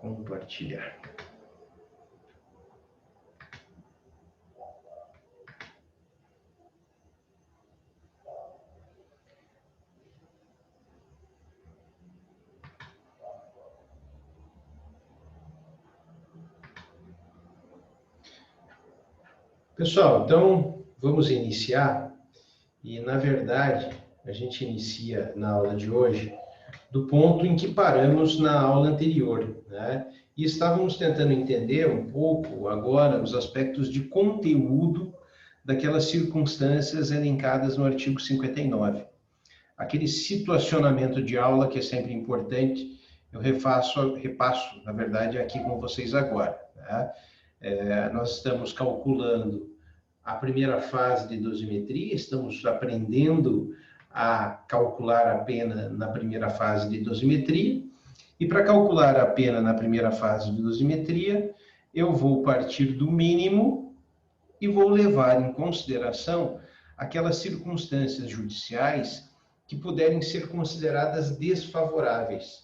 compartilhar. Pessoal, então vamos iniciar e, na verdade, a gente inicia na aula de hoje do ponto em que paramos na aula anterior, né? E estávamos tentando entender um pouco agora os aspectos de conteúdo daquelas circunstâncias elencadas no artigo 59. Aquele situacionamento de aula que é sempre importante, eu repasso, na verdade, aqui com vocês agora, né? Nós estamos calculando a primeira fase de dosimetria, estamos aprendendo a calcular a pena na primeira fase de dosimetria, e para calcular a pena na primeira fase de dosimetria, eu vou partir do mínimo e vou levar em consideração aquelas circunstâncias judiciais que puderem ser consideradas desfavoráveis.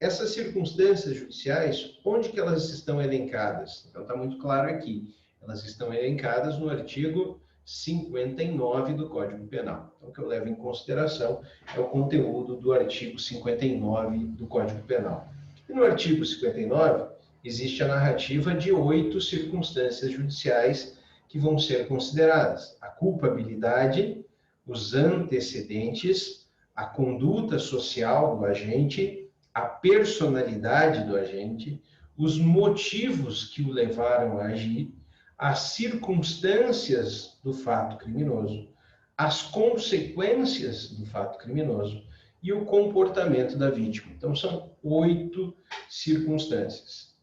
Essas circunstâncias judiciais, onde que elas estão elencadas? Então, está muito claro aqui. Elas estão elencadas no artigo 59 do Código Penal. Então, o que eu levo em consideração é o conteúdo do artigo 59 do Código Penal. E no artigo 59, existe a narrativa de 8 circunstâncias judiciais que vão ser consideradas: a culpabilidade, os antecedentes, a conduta social do agente, a personalidade do agente, os motivos que o levaram a agir, as circunstâncias do fato criminoso, as consequências do fato criminoso e o comportamento da vítima. Então, são 8 circunstâncias.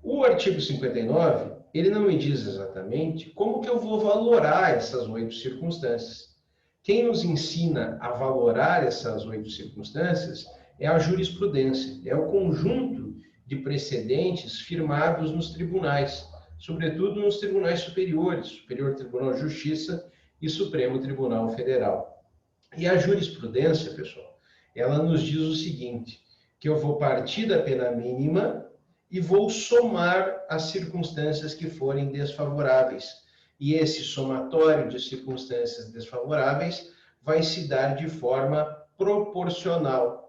O artigo 59, ele não me diz exatamente como que eu vou valorar essas 8 circunstâncias. Quem nos ensina a valorar essas 8 circunstâncias é a jurisprudência, é o conjunto de precedentes firmados nos tribunais, sobretudo nos tribunais superiores, Superior Tribunal de Justiça e Supremo Tribunal Federal. E a jurisprudência, pessoal, ela nos diz o seguinte, que eu vou partir da pena mínima e vou somar as circunstâncias que forem desfavoráveis. E esse somatório de circunstâncias desfavoráveis vai se dar de forma proporcional.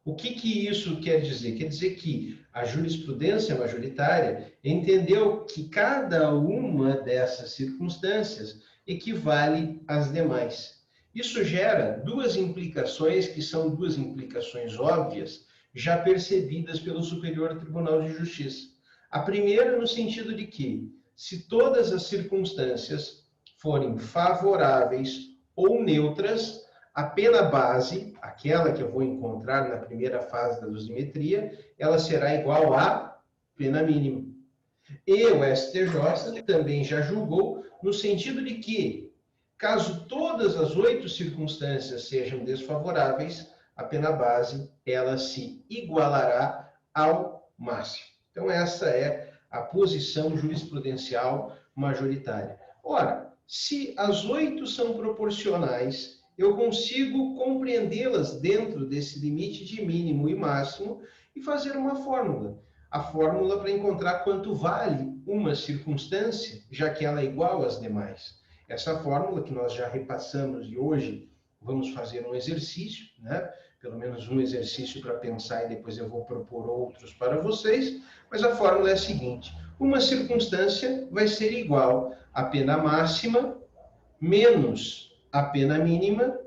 O que isso quer dizer? Quer dizer que a jurisprudência majoritária entendeu que cada uma dessas circunstâncias equivale às demais. Isso gera 2 implicações, que são 2 implicações óbvias, já percebidas pelo Superior Tribunal de Justiça. A primeira, no sentido de que, se todas as circunstâncias forem favoráveis ou neutras, a pena base, aquela que eu vou encontrar na primeira fase da dosimetria, ela será igual à pena mínima. E o STJ também já julgou no sentido de que, caso todas as 8 circunstâncias sejam desfavoráveis, a pena base, ela se igualará ao máximo. Então, essa é a posição jurisprudencial majoritária. Ora, se as 8 são proporcionais, eu consigo compreendê-las dentro desse limite de mínimo e máximo e fazer uma fórmula. A fórmula para encontrar quanto vale uma circunstância, já que ela é igual às demais. Essa fórmula que nós já repassamos e hoje vamos fazer um exercício, né? Pelo menos um exercício para pensar e depois eu vou propor outros para vocês, mas a fórmula é a seguinte: uma circunstância vai ser igual à pena máxima menos a pena mínima,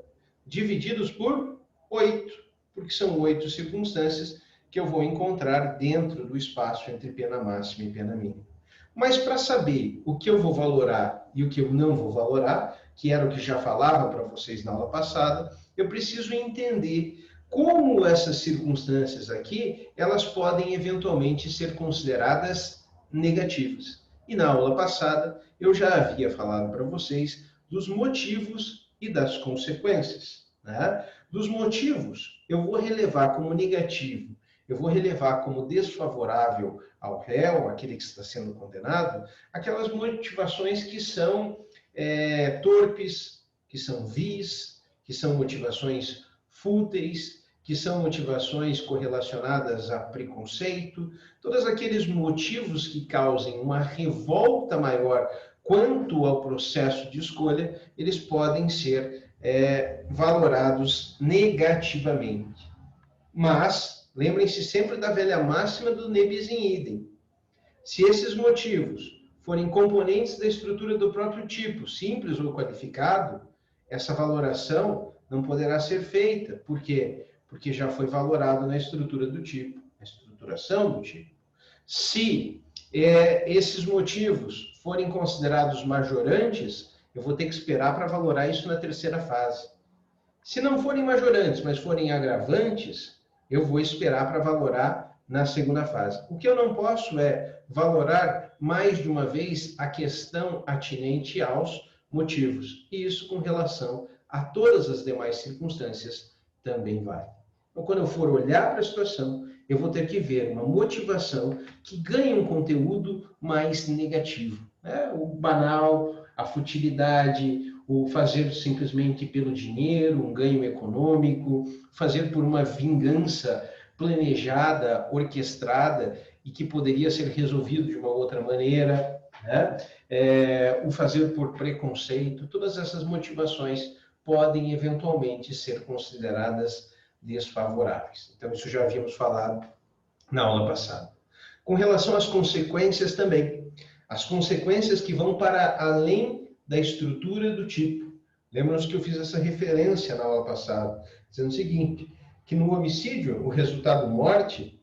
divididos por 8, porque são 8 circunstâncias que eu vou encontrar dentro do espaço entre pena máxima e pena mínima. Mas para saber o que eu vou valorar e o que eu não vou valorar, que era o que já falava para vocês na aula passada, eu preciso entender como essas circunstâncias aqui, elas podem eventualmente ser consideradas negativas. E na aula passada, eu já havia falado para vocês dos motivos e das consequências, né? Dos motivos, eu vou relevar como negativo, eu vou relevar como desfavorável ao réu, aquele que está sendo condenado, aquelas motivações que são torpes, que são vis, que são motivações fúteis, que são motivações correlacionadas a preconceito, todos aqueles motivos que causem uma revolta maior quanto ao processo de escolha, eles podem ser valorados negativamente. Mas, lembrem-se sempre da velha máxima do ne bis in idem. Se esses motivos forem componentes da estrutura do próprio tipo, simples ou qualificado, essa valoração não poderá ser feita. Por quê? Porque já foi valorado na estrutura do tipo, na estruturação do tipo. Se esses motivos forem considerados majorantes, eu vou ter que esperar para valorar isso na terceira fase. Se não forem majorantes, mas forem agravantes, eu vou esperar para valorar na segunda fase. O que eu não posso é valorar mais de uma vez a questão atinente aos motivos. E isso com relação a todas as demais circunstâncias também vale. Então, quando eu for olhar para a situação, eu vou ter que ver uma motivação que ganhe um conteúdo mais negativo. O banal, a futilidade, o fazer simplesmente pelo dinheiro, um ganho econômico, fazer por uma vingança planejada, orquestrada e que poderia ser resolvido de uma outra maneira, o fazer por preconceito, todas essas motivações podem eventualmente ser consideradas desfavoráveis. Então, isso já havíamos falado na aula passada. Com relação às consequências também, as consequências que vão para além da estrutura do tipo. Lembram-nos que eu fiz essa referência na aula passada, dizendo o seguinte, que no homicídio, o resultado morte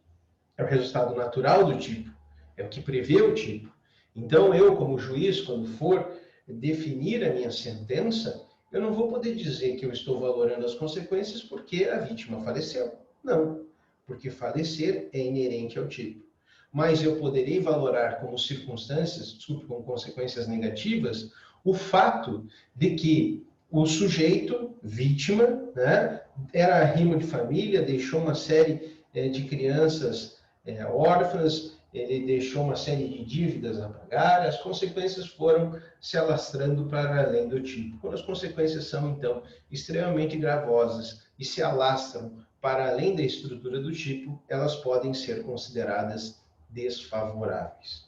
é o resultado natural do tipo, é o que prevê o tipo. Então, eu, como juiz, quando for definir a minha sentença, eu não vou poder dizer que eu estou valorando as consequências porque a vítima faleceu. Não, porque falecer é inerente ao tipo. Mas eu poderei valorar como circunstâncias, como consequências negativas, o fato de que o sujeito, vítima, era arrimo de família, deixou uma série de crianças órfãs, ele deixou uma série de dívidas a pagar, as consequências foram se alastrando para além do tipo. Quando as consequências são, então, extremamente gravosas e se alastram para além da estrutura do tipo, elas podem ser consideradas desfavoráveis.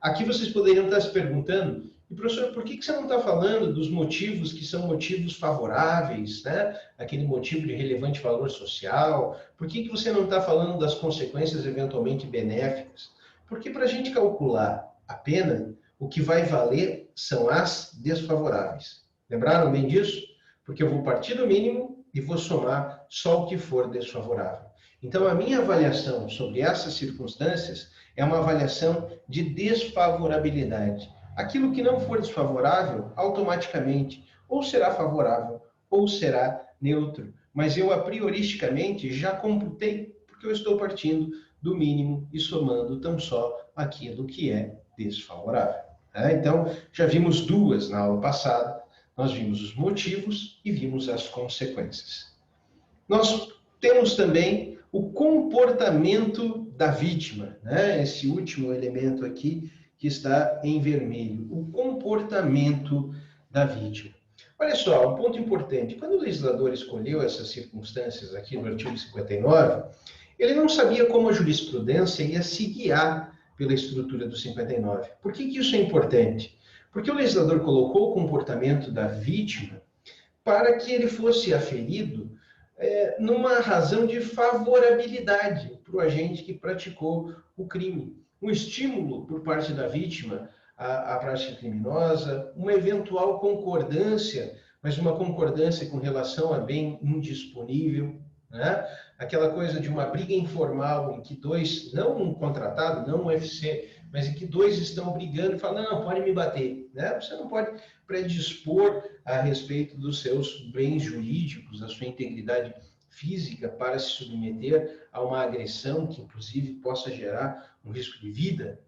Aqui vocês poderiam estar se perguntando, e professor, por que você não está falando dos motivos que são motivos favoráveis, aquele motivo de relevante valor social? Por que você não está falando das consequências eventualmente benéficas? Porque para a gente calcular a pena, o que vai valer são as desfavoráveis. Lembraram bem disso? Porque eu vou partir do mínimo e vou somar só o que for desfavorável. Então, a minha avaliação sobre essas circunstâncias é uma avaliação de desfavorabilidade. Aquilo que não for desfavorável, automaticamente, ou será favorável, ou será neutro. Mas eu, a prioristicamente, já computei, porque eu estou partindo do mínimo e somando tão só aquilo que é desfavorável. Então, já vimos duas na aula passada. Nós vimos os motivos e vimos as consequências. Nós temos também o comportamento da vítima, esse último elemento aqui que está em vermelho, o comportamento da vítima. Olha só, um ponto importante, quando o legislador escolheu essas circunstâncias aqui no artigo 59, ele não sabia como a jurisprudência ia se guiar pela estrutura do 59. Por que isso é importante? Porque o legislador colocou o comportamento da vítima para que ele fosse aferido numa razão de favorabilidade para o agente que praticou o crime. Um estímulo por parte da vítima à prática criminosa, uma eventual concordância, mas uma concordância com relação a bem indisponível, aquela coisa de uma briga informal em que dois, não um contratado, não um UFC, mas em que dois estão brigando e falam, não, pode me bater. Você não pode predispor a respeito dos seus bens jurídicos, da sua integridade física para se submeter a uma agressão que, inclusive, possa gerar um risco de vida,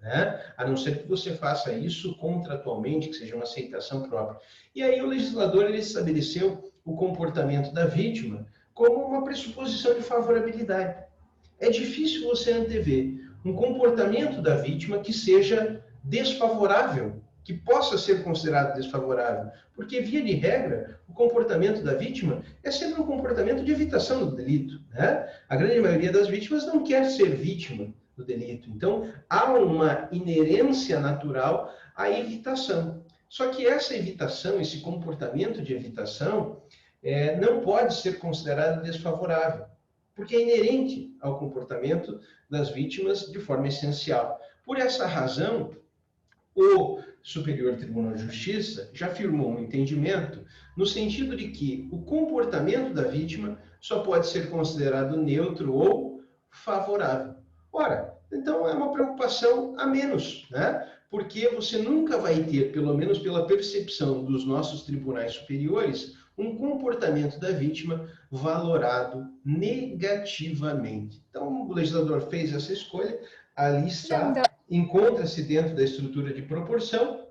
a não ser que você faça isso contratualmente, que seja uma aceitação própria. E aí o legislador ele estabeleceu o comportamento da vítima como uma pressuposição de favorabilidade. É difícil você antever um comportamento da vítima que seja desfavorável que possa ser considerado desfavorável, porque, via de regra, o comportamento da vítima é sempre um comportamento de evitação do delito, né? A grande maioria das vítimas não quer ser vítima do delito, então há uma inerência natural à evitação. Só que essa evitação, esse comportamento de evitação, não pode ser considerado desfavorável, porque é inerente ao comportamento das vítimas de forma essencial. Por essa razão, o Superior Tribunal de Justiça já firmou um entendimento no sentido de que o comportamento da vítima só pode ser considerado neutro ou favorável. Ora, então é uma preocupação a menos, né? Porque você nunca vai ter, pelo menos pela percepção dos nossos tribunais superiores, um comportamento da vítima valorado negativamente. Então, o legislador fez essa escolha, ali está, encontra-se dentro da estrutura de proporção,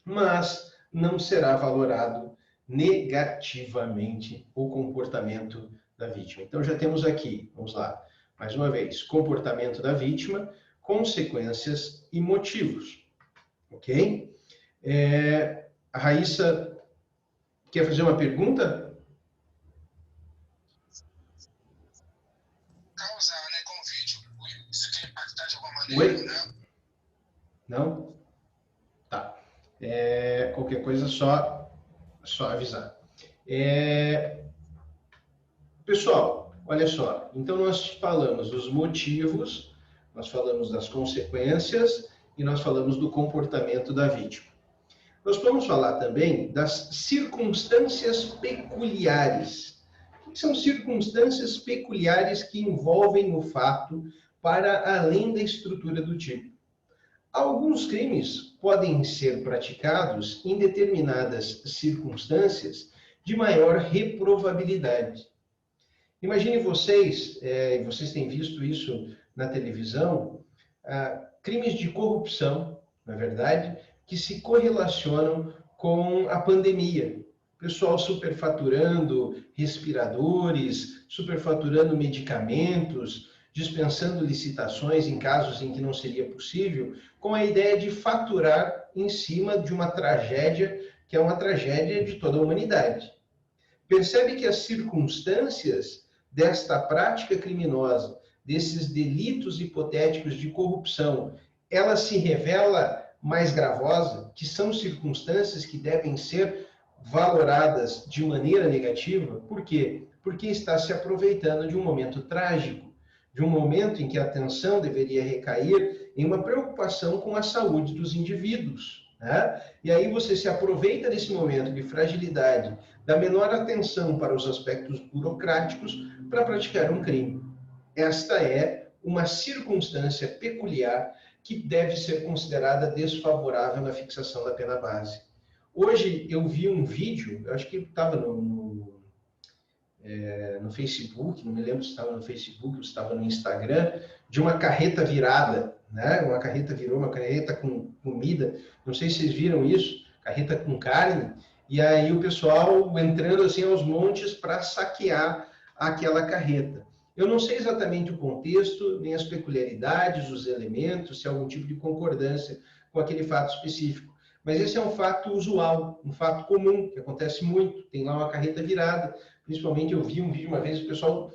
mas não será valorado negativamente o comportamento da vítima. Então, já temos aqui, vamos lá, mais uma vez, comportamento da vítima, consequências e motivos. Ok? A Raíssa quer fazer uma pergunta? Causar, né, com o vídeo. Isso quer impactar de alguma maneira, né? Não? Tá. Qualquer coisa, só avisar. Pessoal, olha só. Então, nós falamos dos motivos, nós falamos das consequências e nós falamos do comportamento da vítima. Nós vamos falar também das circunstâncias peculiares. O que são circunstâncias peculiares que envolvem o fato para além da estrutura do tipo? Alguns crimes podem ser praticados em determinadas circunstâncias de maior reprovabilidade. Imagine vocês, vocês têm visto isso na televisão, crimes de corrupção, na verdade, que se correlacionam com a pandemia. Pessoal superfaturando respiradores, superfaturando medicamentos, dispensando licitações em casos em que não seria possível, com a ideia de faturar em cima de uma tragédia que é uma tragédia de toda a humanidade. Percebe que as circunstâncias desta prática criminosa, desses delitos hipotéticos de corrupção, ela se revela mais gravosa, que são circunstâncias que devem ser valoradas de maneira negativa. Por quê? Porque está se aproveitando de um momento trágico, de um momento em que a atenção deveria recair em uma preocupação com a saúde dos indivíduos, né? E aí você se aproveita desse momento de fragilidade, da menor atenção para os aspectos burocráticos, para praticar um crime. Esta é uma circunstância peculiar que deve ser considerada desfavorável na fixação da pena base. Hoje eu vi um vídeo, eu acho que estava no Facebook, não me lembro se estava no Facebook ou se estava no Instagram, de uma carreta virada, né? Uma carreta virou, uma carreta com comida, não sei se vocês viram isso, carreta com carne, e aí o pessoal entrando assim aos montes para saquear aquela carreta. Eu não sei exatamente o contexto, nem as peculiaridades, os elementos, se há algum tipo de concordância com aquele fato específico. Mas esse é um fato usual, um fato comum, que acontece muito. Tem lá uma carreta virada. Principalmente eu vi um vídeo uma vez do pessoal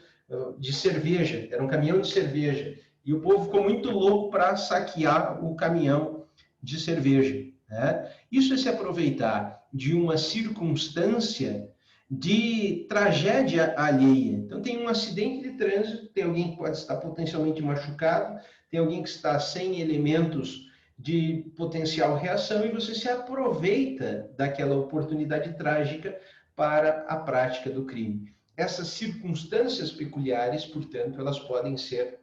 de cerveja, era um caminhão de cerveja. E o povo ficou muito louco para saquear o caminhão de cerveja, né? Isso é se aproveitar de uma circunstância de tragédia alheia. Então, tem um acidente de trânsito, tem alguém que pode estar potencialmente machucado, tem alguém que está sem elementos de potencial reação e você se aproveita daquela oportunidade trágica para a prática do crime. Essas circunstâncias peculiares, portanto, elas podem ser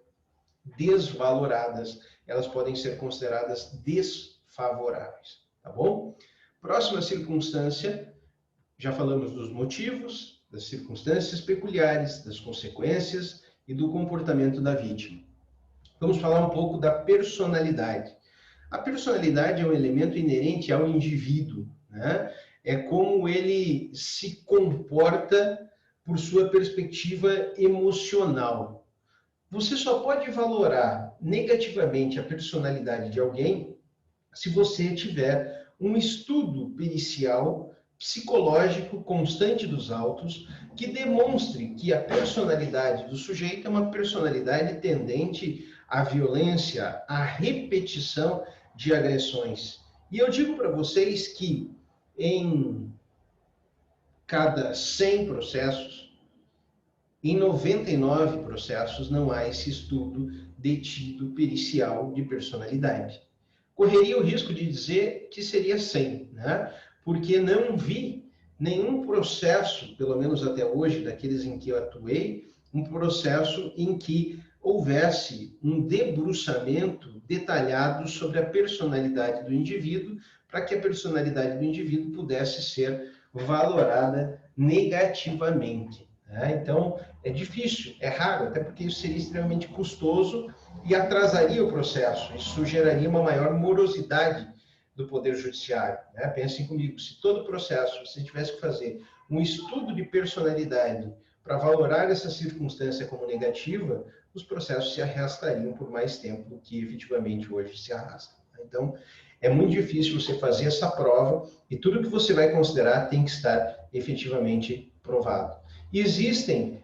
desvaloradas, elas podem ser consideradas desfavoráveis, tá bom? Próxima circunstância, já falamos dos motivos, das circunstâncias peculiares, das consequências e do comportamento da vítima. Vamos falar um pouco da personalidade. A personalidade é um elemento inerente ao indivíduo, né? É como ele se comporta por sua perspectiva emocional. Você só pode valorar negativamente a personalidade de alguém se você tiver um estudo pericial psicológico constante dos autos que demonstre que a personalidade do sujeito é uma personalidade tendente à violência, à repetição de agressões. E eu digo para vocês que em cada 100 processos, em 99 processos não há esse estudo detido pericial de personalidade. Correria o risco de dizer que seria 100, né? Porque não vi nenhum processo, pelo menos até hoje, daqueles em que eu atuei, um processo em que houvesse um debruçamento detalhado sobre a personalidade do indivíduo, para que a personalidade do indivíduo pudesse ser valorada negativamente. Né? Então, é difícil, é raro, até porque isso seria extremamente custoso e atrasaria o processo. Isso geraria uma maior morosidade do Poder Judiciário. Né? Pensem comigo, se todo processo você tivesse que fazer um estudo de personalidade para valorar essa circunstância como negativa, os processos se arrastariam por mais tempo do que efetivamente hoje se arrastam. Então, é muito difícil você fazer essa prova e tudo que você vai considerar tem que estar efetivamente provado. E existem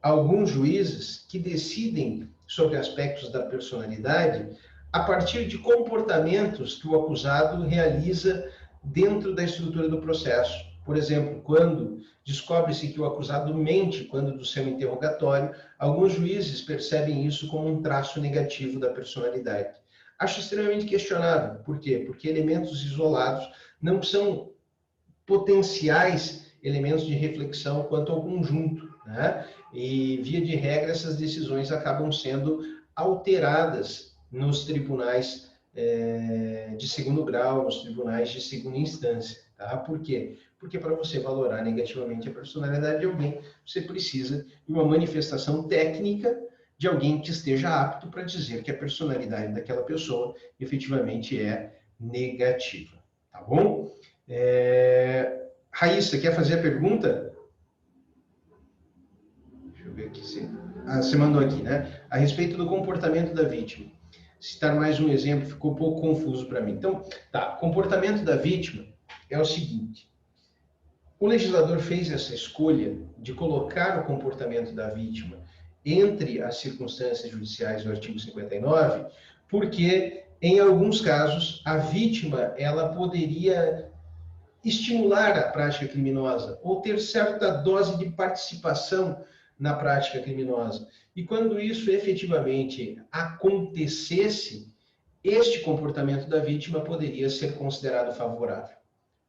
alguns juízes que decidem sobre aspectos da personalidade a partir de comportamentos que o acusado realiza dentro da estrutura do processo. Por exemplo, quando descobre-se que o acusado mente quando do seu interrogatório, alguns juízes percebem isso como um traço negativo da personalidade. Acho extremamente questionável. Por quê? Porque elementos isolados não são potenciais elementos de reflexão quanto ao conjunto, né? E, via de regra, essas decisões acabam sendo alteradas nos tribunais de segundo grau, nos tribunais de segunda instância. Tá? Por quê? Porque para você valorar negativamente a personalidade de alguém, você precisa de uma manifestação técnica de alguém que esteja apto para dizer que a personalidade daquela pessoa efetivamente é negativa. Tá bom? Raíssa, quer fazer a pergunta? Deixa eu ver aqui. Você mandou aqui, né? A respeito do comportamento da vítima. Citar mais um exemplo, ficou um pouco confuso para mim. Então, tá, comportamento da vítima é o seguinte. O legislador fez essa escolha de colocar o comportamento da vítima entre as circunstâncias judiciais do artigo 59, porque, em alguns casos, a vítima ela poderia estimular a prática criminosa ou ter certa dose de participação na prática criminosa. E quando isso efetivamente acontecesse, este comportamento da vítima poderia ser considerado favorável.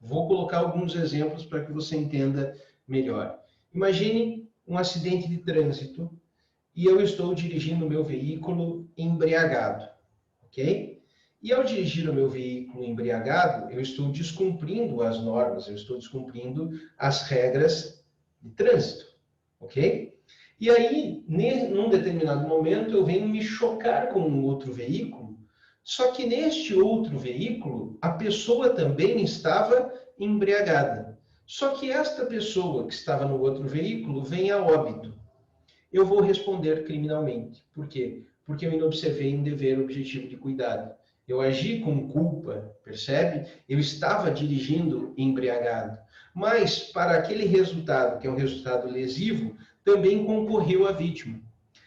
Vou colocar alguns exemplos para que você entenda melhor. Imagine um acidente de trânsito e eu estou dirigindo o meu veículo embriagado, ok? E ao dirigir o meu veículo embriagado, eu estou descumprindo as normas, eu estou descumprindo as regras de trânsito, ok? E aí, num determinado momento, eu venho me chocar com um outro veículo, só que neste outro veículo, a pessoa também estava embriagada. Só que esta pessoa que estava no outro veículo vem a óbito. Eu vou responder criminalmente. Por quê? Porque eu inobservei um dever objetivo de cuidado. Eu agi com culpa, percebe? Eu estava dirigindo embriagado. Mas, para aquele resultado, que é um resultado lesivo, também concorreu a vítima.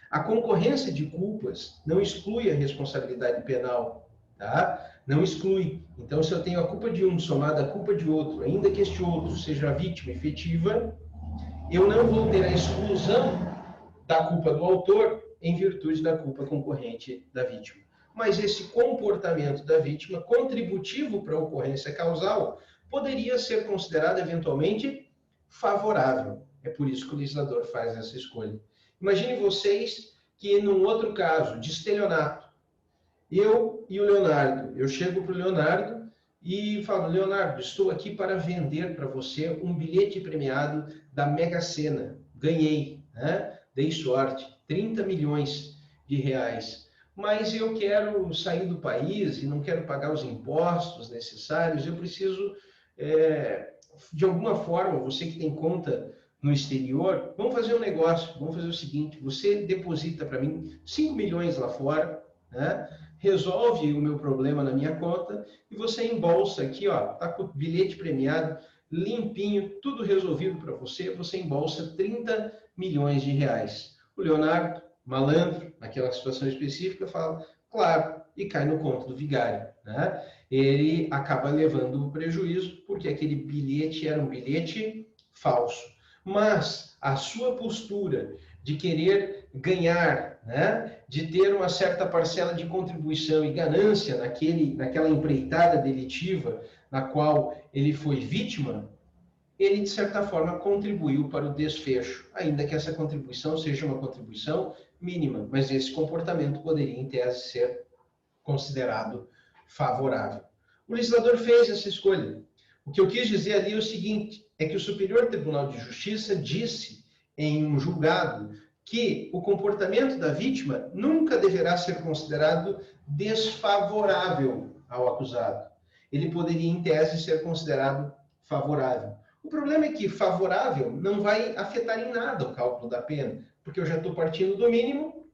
A concorrência de culpas não exclui a responsabilidade penal, tá? Não exclui. Então, se eu tenho a culpa de um somada à culpa de outro, ainda que este outro seja a vítima efetiva, eu não vou ter a exclusão da culpa do autor em virtude da culpa concorrente da vítima. Mas esse comportamento da vítima, contributivo para a ocorrência causal, poderia ser considerado eventualmente favorável. É por isso que o legislador faz essa escolha. Imagine vocês que, num outro caso, de estelionato, eu e o Leonardo, eu chego para o Leonardo e falo, Leonardo, estou aqui para vender para você um bilhete premiado da Mega Sena. Ganhei, né? Dei sorte, 30 milhões de reais. Mas eu quero sair do país e não quero pagar os impostos necessários, eu preciso, de alguma forma, você que tem conta no exterior, vamos fazer um negócio, vamos fazer o seguinte, você deposita para mim 5 milhões lá fora, né? resolve o meu problema na minha conta e você embolsa aqui, ó, tá com o bilhete premiado, limpinho, tudo resolvido para você, você embolsa 30 milhões de reais. O Leonardo, malandro, naquela situação específica, fala, claro, e cai no conto do vigário, né? Ele acaba levando o prejuízo porque aquele bilhete era um bilhete falso. Mas a sua postura de querer ganhar, né, de ter uma certa parcela de contribuição e ganância naquela empreitada delitiva na qual ele foi vítima, ele, de certa forma, contribuiu para o desfecho, ainda que essa contribuição seja uma contribuição mínima, mas esse comportamento poderia, em tese, ser considerado favorável. O legislador fez essa escolha. O que eu quis dizer ali é o seguinte, é que o Superior Tribunal de Justiça disse em um julgado que o comportamento da vítima nunca deverá ser considerado desfavorável ao acusado. Ele poderia, em tese, ser considerado favorável. O problema é que favorável não vai afetar em nada o cálculo da pena, porque eu já estou partindo do mínimo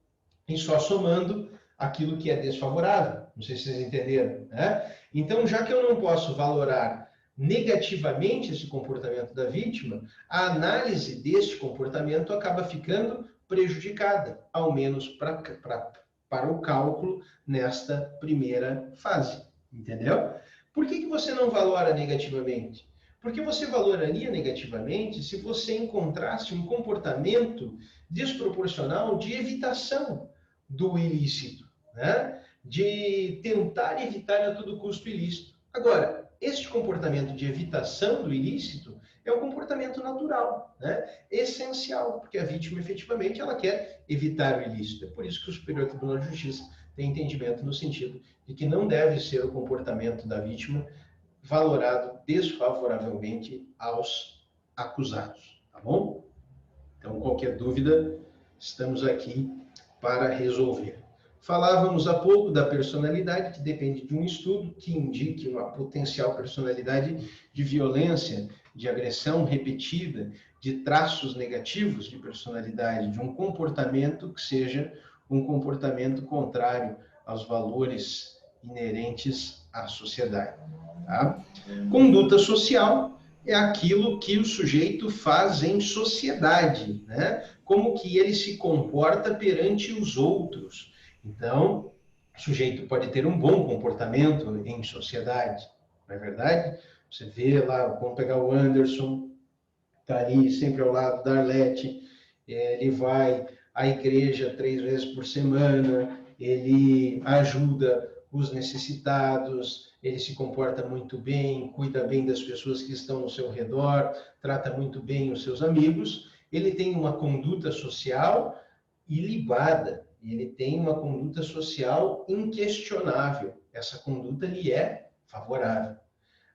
e só somando aquilo que é desfavorável. Não sei se vocês entenderam, né? Então, já que eu não posso valorar negativamente esse comportamento da vítima, a análise deste comportamento acaba ficando prejudicada, ao menos para o cálculo nesta primeira fase, entendeu? Por que você não valora negativamente? Porque você valoraria negativamente se você encontrasse um comportamento desproporcional de evitação do ilícito, né? De tentar evitar a todo custo o ilícito. Agora, este comportamento de evitação do ilícito é um comportamento natural, né? Essencial, porque a vítima efetivamente ela quer evitar o ilícito. É por isso que o Superior Tribunal de Justiça tem entendimento no sentido de que não deve ser o comportamento da vítima valorado desfavoravelmente aos acusados, tá bom? Então, qualquer dúvida, estamos aqui para resolver. Falávamos há pouco da personalidade, que depende de um estudo que indique uma potencial personalidade de violência, de agressão repetida, de traços negativos de personalidade, de um comportamento que seja um comportamento contrário aos valores inerentes à sociedade. Tá? Conduta social é aquilo que o sujeito faz em sociedade, né? Como que ele se comporta perante os outros. Então, o sujeito pode ter um bom comportamento em sociedade, não é verdade? Você vê lá, vamos pegar o Anderson, está ali sempre ao lado da Arlete, ele vai à igreja 3 vezes por semana, ele ajuda os necessitados, ele se comporta muito bem, cuida bem das pessoas que estão ao seu redor, trata muito bem os seus amigos, ele tem uma conduta social ilibada, ele tem uma conduta social inquestionável, essa conduta lhe é favorável.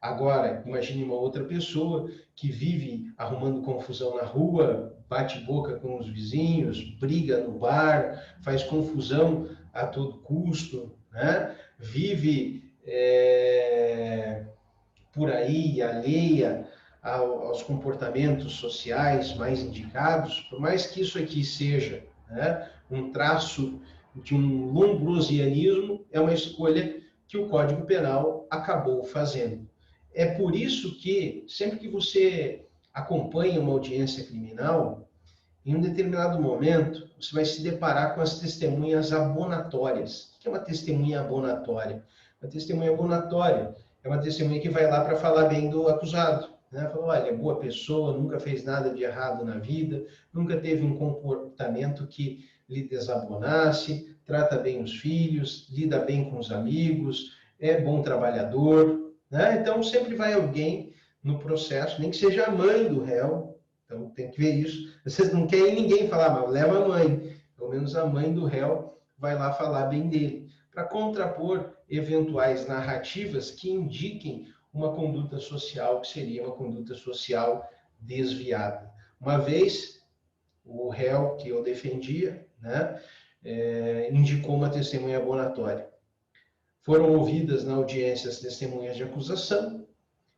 Agora, imagine uma outra pessoa que vive arrumando confusão na rua, bate boca com os vizinhos, briga no bar, faz confusão a todo custo, né? Vive por aí alheia aos comportamentos sociais mais indicados, por mais que isso aqui seja, né, um traço de um lombrosianismo, é uma escolha que o Código Penal acabou fazendo. É por isso que, sempre que você acompanha uma audiência criminal, em um determinado momento, você vai se deparar com as testemunhas abonatórias. O que é uma testemunha abonatória? Uma testemunha abonatória é uma testemunha que vai lá para falar bem do acusado. Né? Fala, olha, é boa pessoa, nunca fez nada de errado na vida, nunca teve um comportamento que lhe desabonasse, trata bem os filhos, lida bem com os amigos, é bom trabalhador. Né? Então, sempre vai alguém no processo, nem que seja a mãe do réu, então tem que ver isso. Vocês não querem ninguém falar, mas leva a mãe, pelo menos a mãe do réu vai lá falar bem dele, para contrapor eventuais narrativas que indiquem uma conduta social que seria uma conduta social desviada. Uma vez, o réu que eu defendia, né, indicou uma testemunha abonatória. Foram ouvidas na audiência as testemunhas de acusação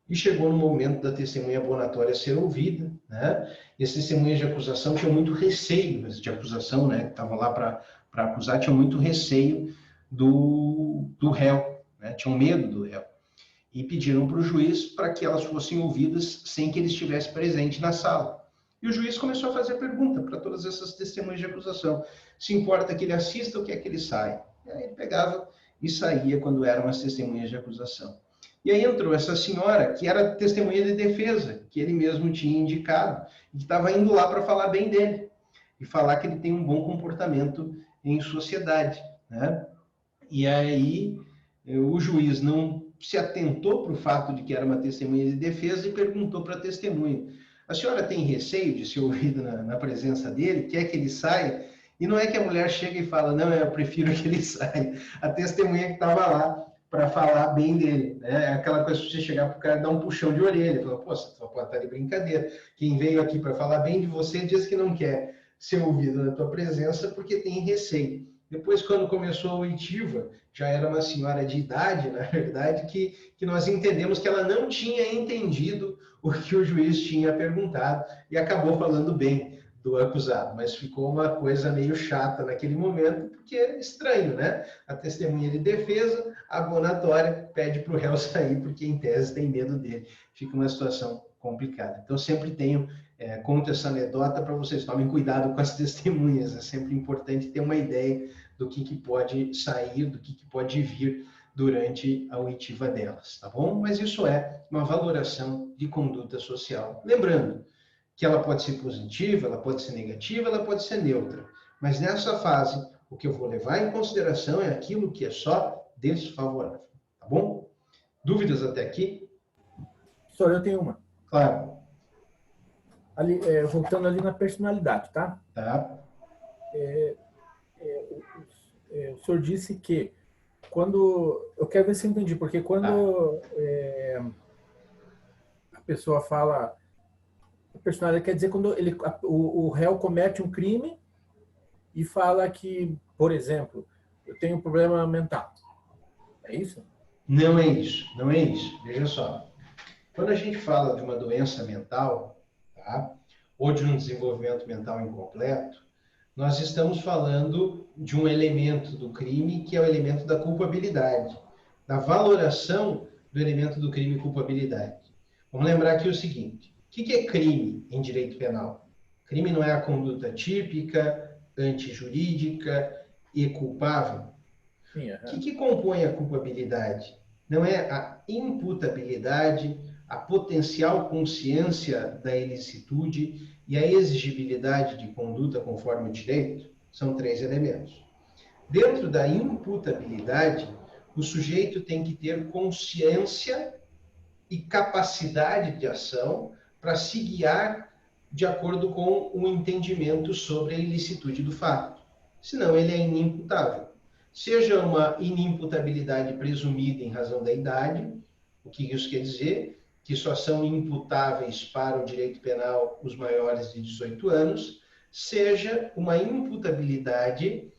e chegou no momento da testemunha abonatória ser ouvida, né? E as testemunhas de acusação tinham muito receio, as de acusação, né, que estavam lá para acusar, tinham muito receio do réu, né? Tinham medo do réu. E pediram para o juiz para que elas fossem ouvidas sem que ele estivesse presente na sala. E o juiz começou a fazer pergunta para todas essas testemunhas de acusação. Se importa que ele assista ou quer que ele saia? E aí ele pegava e saía quando eram as testemunhas de acusação. E aí entrou essa senhora, que era testemunha de defesa, que ele mesmo tinha indicado, e que estava indo lá para falar bem dele, e falar que ele tem um bom comportamento em sociedade, né? E aí o juiz não se atentou para o fato de que era uma testemunha de defesa e perguntou para a testemunha: a senhora tem receio de ser ouvida na presença dele? Quer que ele saia? E não é que a mulher chega e fala: não, eu prefiro que ele saia. A testemunha que estava lá para falar bem dele, né? É aquela coisa de você chegar para o cara e dar um puxão de orelha, falar: pô, você pode estar de brincadeira. Quem veio aqui para falar bem de você diz que não quer ser ouvido na tua presença porque tem receio. Depois, quando começou a oitiva, já era uma senhora de idade, na verdade, que nós entendemos que ela não tinha entendido o que o juiz tinha perguntado e acabou falando bem do acusado. Mas ficou uma coisa meio chata naquele momento, porque é estranho, né? A testemunha de defesa, abonatória, pede para o réu sair porque, em tese, tem medo dele. Fica uma situação complicada. Então, sempre tenho... conto essa anedota para vocês, tomem cuidado com as testemunhas, é sempre importante ter uma ideia do que pode sair, do que pode vir durante a oitiva delas, tá bom? Mas isso é uma valoração de conduta social. Lembrando que ela pode ser positiva, ela pode ser negativa, ela pode ser neutra, mas nessa fase, o que eu vou levar em consideração é aquilo que é só desfavorável, tá bom? Dúvidas até aqui? Só eu tenho uma. Claro. Ali, voltando ali na personalidade, tá? Tá. O senhor disse que quando... Eu quero ver se eu entendi, porque quando a pessoa fala... A personalidade quer dizer quando o réu comete um crime e fala que, por exemplo, eu tenho um problema mental. É isso? Não é isso, não é isso. Veja só. Quando a gente fala de uma doença mental, tá? Ou de um desenvolvimento mental incompleto, nós estamos falando de um elemento do crime que é o elemento da culpabilidade, da valoração do elemento do crime e culpabilidade. Vamos lembrar aqui o seguinte: o que é crime em direito penal? Crime não é a conduta típica, antijurídica e culpável? Sim, O que compõe a culpabilidade? Não é a imputabilidade, a potencial consciência da ilicitude e a exigibilidade de conduta conforme o direito? São 3 elementos. Dentro da imputabilidade, o sujeito tem que ter consciência e capacidade de ação para se guiar de acordo com o entendimento sobre a ilicitude do fato. Senão ele é inimputável. Seja uma inimputabilidade presumida em razão da idade, o que isso quer dizer? Que só são imputáveis para o direito penal os maiores de 18 anos, seja uma imputabilidade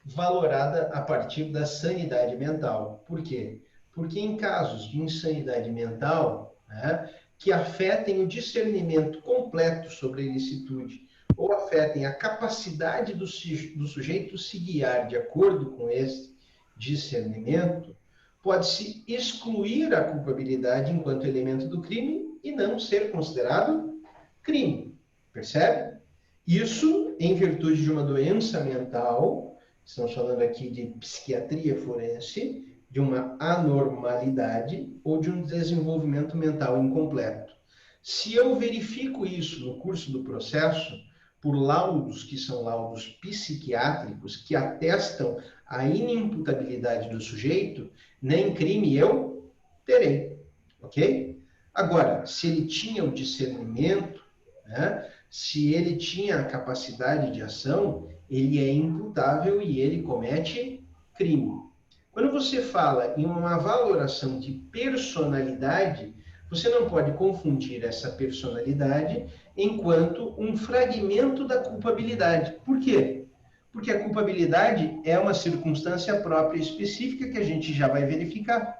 valorada a partir da sanidade mental. Por quê? Porque em casos de insanidade mental, né, que afetem o discernimento completo sobre a ilicitude ou afetem a capacidade do sujeito se guiar de acordo com esse discernimento, pode-se excluir a culpabilidade enquanto elemento do crime e não ser considerado crime. Percebe? Isso em virtude de uma doença mental, estamos falando aqui de psiquiatria forense, de uma anormalidade ou de um desenvolvimento mental incompleto. Se eu verifico isso no curso do processo, por laudos que são laudos psiquiátricos, que atestam a inimputabilidade do sujeito, nem crime eu terei, ok? Agora, se ele tinha o discernimento, né, se ele tinha a capacidade de ação, ele é imputável e ele comete crime. Quando você fala em uma valoração de personalidade, você não pode confundir essa personalidade enquanto um fragmento da culpabilidade. Por quê? Porque a culpabilidade é uma circunstância própria específica que a gente já vai verificar,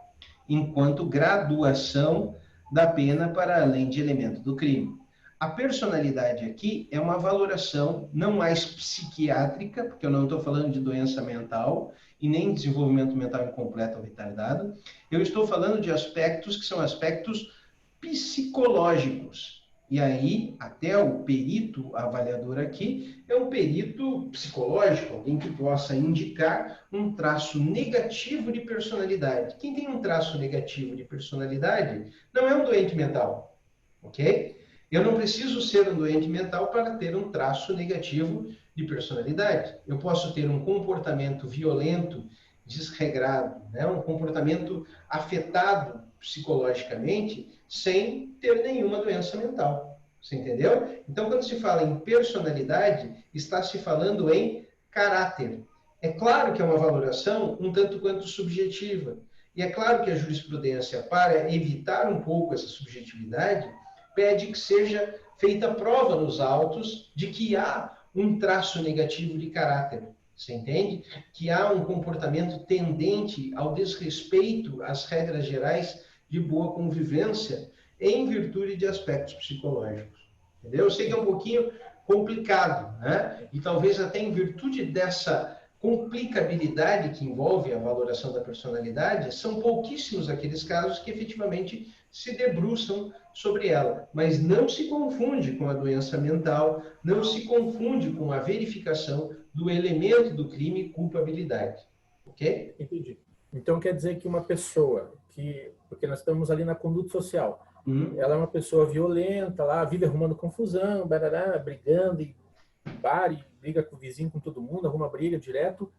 enquanto graduação da pena para além de elemento do crime. A personalidade aqui é uma valoração não mais psiquiátrica, porque eu não estou falando de doença mental e nem desenvolvimento mental incompleto ou retardado. Eu estou falando de aspectos que são aspectos psicológicos. E aí, até o perito avaliador aqui é um perito psicológico, alguém que possa indicar um traço negativo de personalidade. Quem tem um traço negativo de personalidade não é um doente mental, ok? Eu não preciso ser um doente mental para ter um traço negativo de personalidade. Eu posso ter um comportamento violento, desregrado, né? Um comportamento afetado psicologicamente, sem ter nenhuma doença mental. Você entendeu? Então, quando se fala em personalidade, está se falando em caráter. É claro que é uma valoração um tanto quanto subjetiva. E é claro que a jurisprudência, para evitar um pouco essa subjetividade, pede que seja feita prova nos autos de que há um traço negativo de caráter. Você entende? Que há um comportamento tendente ao desrespeito às regras gerais de boa convivência em virtude de aspectos psicológicos. Entendeu? Eu sei que é um pouquinho complicado, né? E talvez até em virtude dessa complicabilidade que envolve a valoração da personalidade, são pouquíssimos aqueles casos que efetivamente se debruçam sobre ela. Mas não se confunde com a doença mental, não se confunde com a verificação do elemento do crime culpabilidade. Ok? Entendi. Então quer dizer que uma pessoa porque nós estamos ali na conduta social, ela é uma pessoa violenta, lá vive arrumando confusão, barará, brigando, e bar, e briga com o vizinho, com todo mundo, arruma briga direto.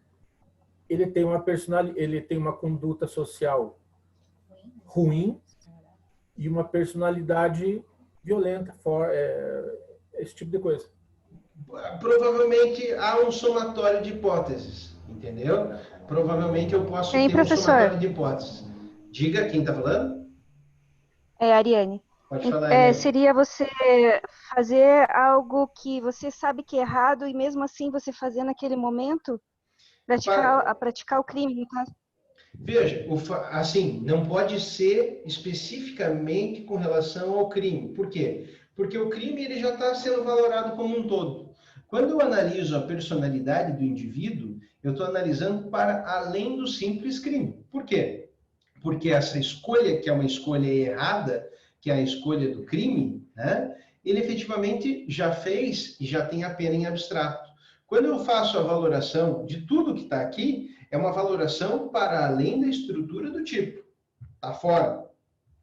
Ele tem uma conduta social ruim e uma personalidade violenta, esse tipo de coisa. Provavelmente há um somatório de hipóteses, entendeu? Provavelmente eu posso ter professor. um somatório de hipóteses. Diga, quem está falando? É, Ariane. Pode falar, Ariane. Seria você fazer algo que você sabe que é errado e mesmo assim você fazer naquele momento, praticar o crime, no caso. Veja, assim, não pode ser especificamente com relação ao crime. Por quê? Porque o crime ele já está sendo valorado como um todo. Quando eu analiso a personalidade do indivíduo, eu estou analisando para além do simples crime. Por quê? Porque essa escolha, que é uma escolha errada, que é a escolha do crime, né, ele efetivamente já fez e já tem a pena em abstrato. Quando eu faço a valoração de tudo que está aqui, é uma valoração para além da estrutura do tipo. Está fora.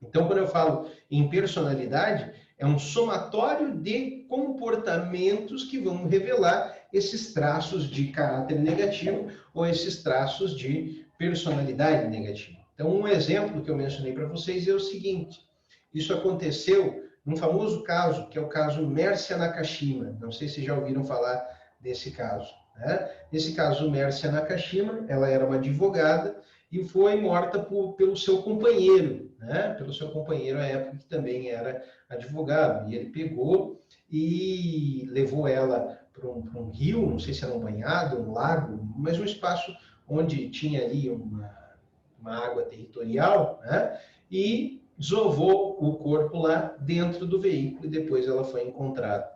Então, quando eu falo em personalidade, é um somatório de comportamentos que vão revelar esses traços de caráter negativo ou esses traços de personalidade negativa. Então, um exemplo que eu mencionei para vocês é o seguinte. Isso aconteceu num famoso caso, que é o caso Mércia Nakashima. Não sei se já ouviram falar desse caso. Né? Nesse caso, Mércia Nakashima, ela era uma advogada e foi morta pelo seu companheiro, né? Pelo seu companheiro à época, que também era advogado. E ele pegou e levou ela para um rio, não sei se era um banhado, um lago, mas um espaço onde tinha ali uma água territorial, né? E desovou o corpo lá dentro do veículo e depois ela foi encontrada.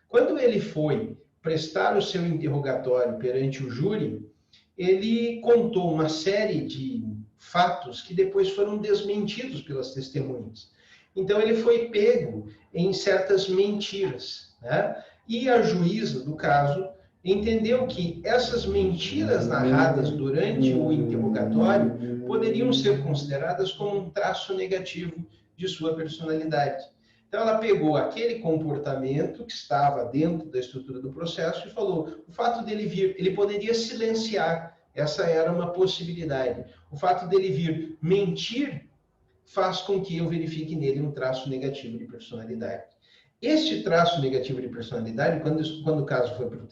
Quando ele foi prestar o seu interrogatório perante o júri, ele contou uma série de fatos que depois foram desmentidos pelas testemunhas. Então, ele foi pego em certas mentiras, né? E a juíza do caso entendeu que essas mentiras narradas durante o interrogatório poderiam ser consideradas como um traço negativo de sua personalidade. Então, ela pegou aquele comportamento que estava dentro da estrutura do processo e falou, o fato dele vir, ele poderia silenciar, essa era uma possibilidade. O fato dele vir mentir faz com que eu verifique nele um traço negativo de personalidade. Este traço negativo de personalidade, quando o caso foi para o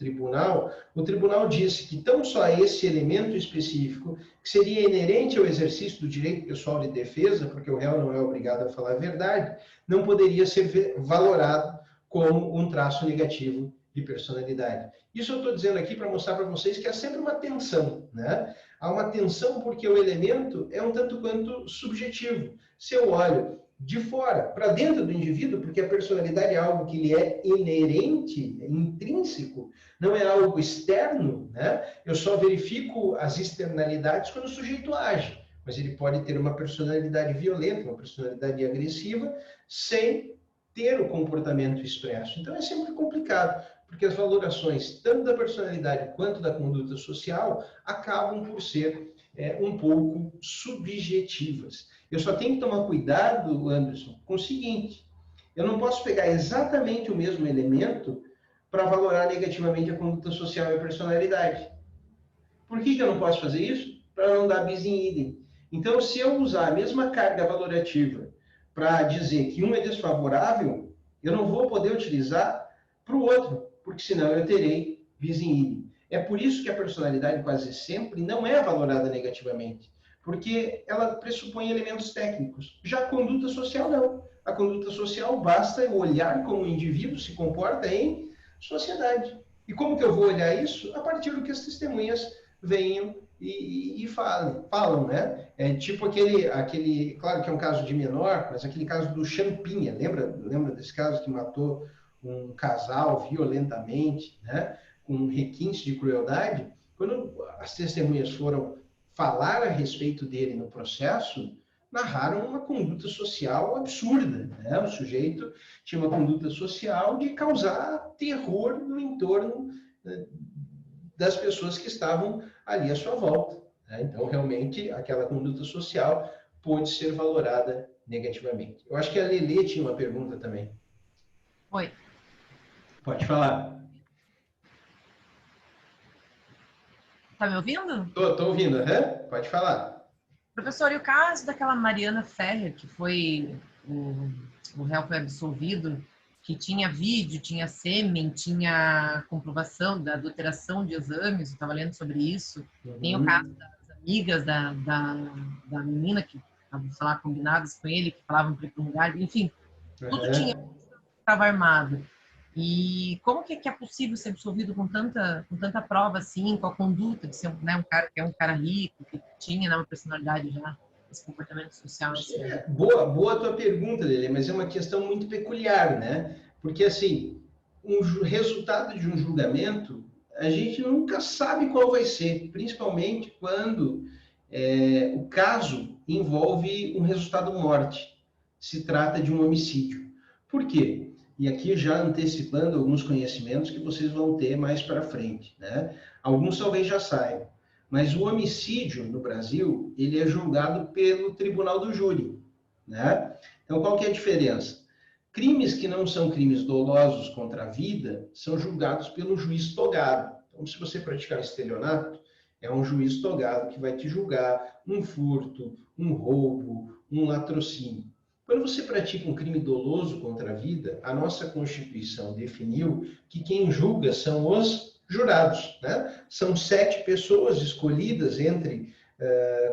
tribunal disse que tão só esse elemento específico, que seria inerente ao exercício do direito pessoal de defesa, porque o réu não é obrigado a falar a verdade, não poderia ser valorado como um traço negativo de personalidade. Isso eu estou dizendo aqui para mostrar para vocês que há sempre uma tensão, né? Há uma tensão porque o elemento é um tanto quanto subjetivo. Se eu olho de fora para dentro do indivíduo, porque a personalidade é algo que lhe é inerente, é intrínseco, não é algo externo, né? Eu só verifico as externalidades quando o sujeito age, mas ele pode ter uma personalidade violenta, uma personalidade agressiva, sem ter o comportamento expresso. Então é sempre complicado, porque as valorações, tanto da personalidade quanto da conduta social, acabam por ser um pouco subjetivas. Eu só tenho que tomar cuidado, Anderson, com o seguinte: eu não posso pegar exatamente o mesmo elemento para valorar negativamente a conduta social e a personalidade. Por que eu não posso fazer isso? Para não dar bis in idem. Então, se eu usar a mesma carga valorativa para dizer que um é desfavorável, eu não vou poder utilizar para o outro, porque senão eu terei bis in idem. É por isso que a personalidade quase sempre não é valorada negativamente, porque ela pressupõe elementos técnicos. Já a conduta social não. A conduta social basta eu olhar como o indivíduo se comporta em sociedade. E como que eu vou olhar isso? A partir do que as testemunhas venham e falam, né? É tipo aquele, claro que é um caso de menor, mas aquele caso do Champinha, lembra desse caso que matou um casal violentamente, né? Com requinte de crueldade? Quando as testemunhas foram falar a respeito dele no processo, narraram uma conduta social absurda, né? O sujeito tinha uma conduta social de causar terror no entorno das pessoas que estavam ali à sua volta, né? Então, realmente, aquela conduta social pode ser valorada negativamente. Eu acho que a Lelê tinha uma pergunta também. Oi. Pode falar. Tá me ouvindo? Tô ouvindo, pode falar. Professor, e o caso daquela Mariana Ferrer, que foi o réu foi absolvido, que tinha vídeo, tinha sêmen, tinha comprovação da adulteração de exames, eu estava lendo sobre isso. Tem o caso das amigas da menina que estavam, sei lá, combinadas com ele, que falavam para ir para um lugar, enfim, tudo tinha, estava armado. E como que é possível ser absolvido com tanta prova assim, com a conduta de ser um cara que é um cara rico, que tinha uma personalidade já, esse comportamento social? Assim. Boa a tua pergunta, Lelê, mas é uma questão muito peculiar, né? Porque, assim, resultado de um julgamento, a gente nunca sabe qual vai ser, principalmente quando o caso envolve um resultado morte, se trata de um homicídio. Por quê? E aqui já antecipando alguns conhecimentos que vocês vão ter mais para frente, né? Alguns talvez já saibam, mas o homicídio no Brasil, ele é julgado pelo tribunal do júri, né? Então, qual que é a diferença? Crimes que não são crimes dolosos contra a vida são julgados pelo juiz togado. Então, se você praticar estelionato, é um juiz togado que vai te julgar um furto, um roubo, um latrocínio. Quando você pratica um crime doloso contra a vida, a nossa Constituição definiu que quem julga são os jurados, né? São 7 pessoas escolhidas entre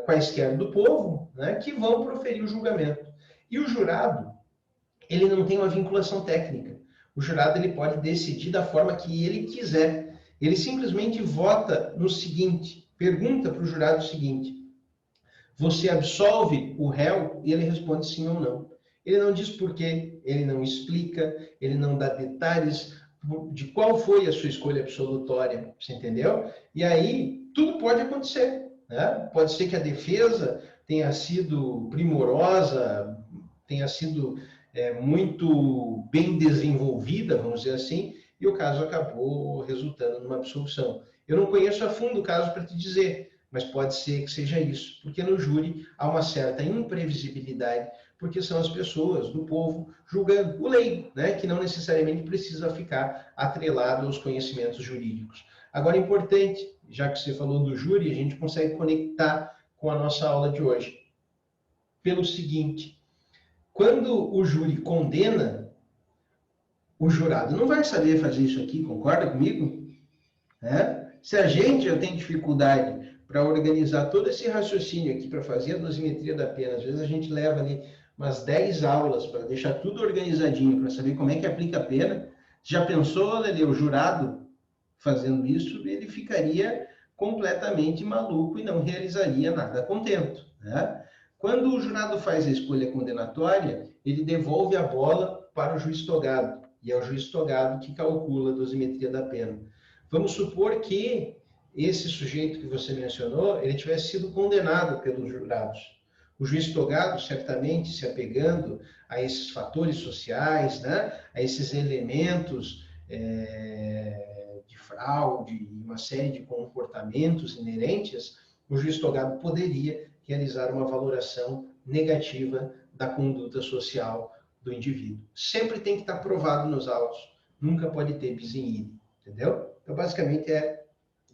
quaisquer do povo, né, que vão proferir o julgamento. E o jurado, ele não tem uma vinculação técnica. O jurado ele pode decidir da forma que ele quiser. Ele simplesmente vota no seguinte, pergunta para o jurado o seguinte: você absolve o réu? E ele responde sim ou não. Ele não diz por quê, ele não explica, ele não dá detalhes de qual foi a sua escolha absolutória, você entendeu? E aí, tudo pode acontecer, né? Pode ser que a defesa tenha sido primorosa, tenha sido muito bem desenvolvida, vamos dizer assim, e o caso acabou resultando numa absolução. Eu não conheço a fundo o caso para te dizer, mas pode ser que seja isso, porque no júri há uma certa imprevisibilidade, porque são as pessoas do povo julgando o leigo, né, que não necessariamente precisa ficar atrelado aos conhecimentos jurídicos. Agora, é importante, já que você falou do júri, a gente consegue conectar com a nossa aula de hoje. Pelo seguinte, quando o júri condena, o jurado não vai saber fazer isso aqui, concorda comigo? Se a gente já tem dificuldade para organizar todo esse raciocínio aqui, para fazer a dosimetria da pena, às vezes a gente leva ali umas 10 aulas para deixar tudo organizadinho, para saber como é que aplica a pena. Já pensou, Lelê, o jurado fazendo isso, ele ficaria completamente maluco e não realizaria nada contento, né? Quando o jurado faz a escolha condenatória, ele devolve a bola para o juiz togado, e é o juiz togado que calcula a dosimetria da pena. Vamos supor que esse sujeito que você mencionou, ele tivesse sido condenado pelos jurados. O juiz togado, certamente, se apegando a esses fatores sociais, né, a esses elementos de fraude e uma série de comportamentos inerentes, o juiz togado poderia realizar uma valoração negativa da conduta social do indivíduo. Sempre tem que estar provado nos autos, nunca pode ter bis in idem, entendeu? Então, basicamente, é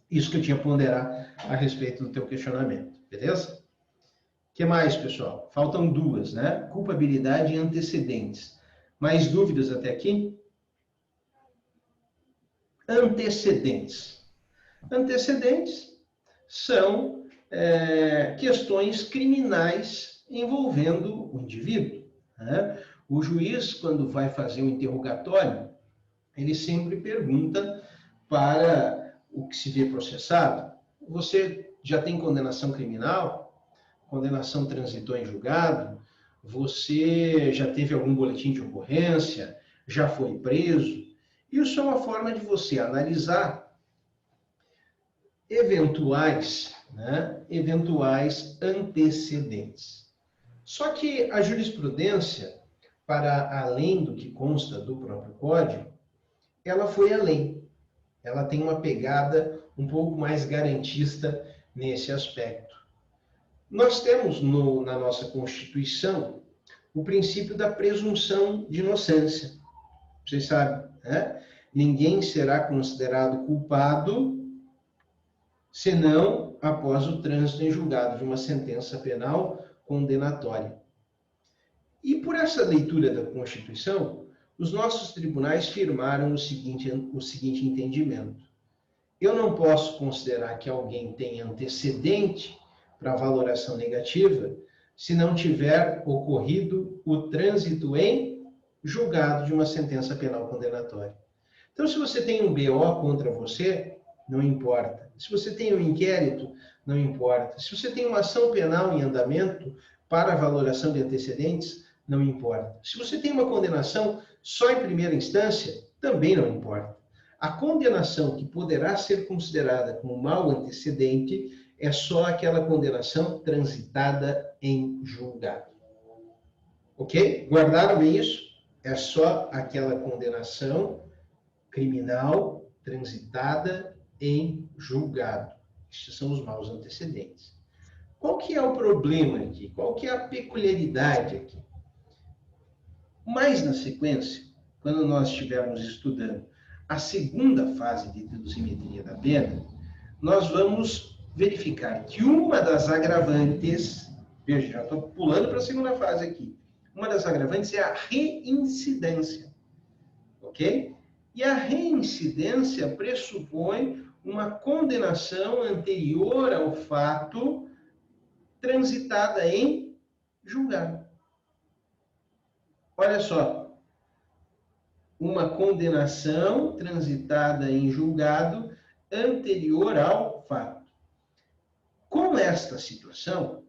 isso que eu tinha a ponderar a respeito do teu questionamento, beleza? O que mais, pessoal? Faltam duas, né? Culpabilidade e antecedentes. Mais dúvidas até aqui? Antecedentes. Antecedentes são questões criminais envolvendo o indivíduo, né? O juiz, quando vai fazer um interrogatório, ele sempre pergunta para o que se vê processado: você já tem condenação criminal? Condenação transitou em julgado? Você já teve algum boletim de ocorrência? Já foi preso? Isso é uma forma de você analisar eventuais antecedentes. Só que a jurisprudência, para além do que consta do próprio Código, ela foi além. Ela tem uma pegada um pouco mais garantista nesse aspecto. Nós temos na nossa Constituição o princípio da presunção de inocência. Vocês sabem, né? Ninguém será considerado culpado senão após o trânsito em julgado de uma sentença penal condenatória. E por essa leitura da Constituição, os nossos tribunais firmaram o seguinte entendimento: eu não posso considerar que alguém tenha antecedente para valoração negativa se não tiver ocorrido o trânsito em julgado de uma sentença penal condenatória. Então, se você tem um BO contra você, não importa. Se você tem um inquérito, não importa. Se você tem uma ação penal em andamento para valoração de antecedentes, não importa. Se você tem uma condenação só em primeira instância, também não importa. A condenação que poderá ser considerada como mau antecedente é só aquela condenação transitada em julgado. Ok? Guardaram bem isso? É só aquela condenação criminal transitada em julgado. Estes são os maus antecedentes. Qual que é o problema aqui? Qual que é a peculiaridade aqui? Mais na sequência, quando nós estivermos estudando a segunda fase de dosimetria da pena, nós vamos verificar que uma das agravantes, veja, já estou pulando para a segunda fase aqui, uma das agravantes é a reincidência, ok? E a reincidência pressupõe uma condenação anterior ao fato transitada em julgado. Olha só, uma condenação transitada em julgado anterior ao fato. Com esta situação,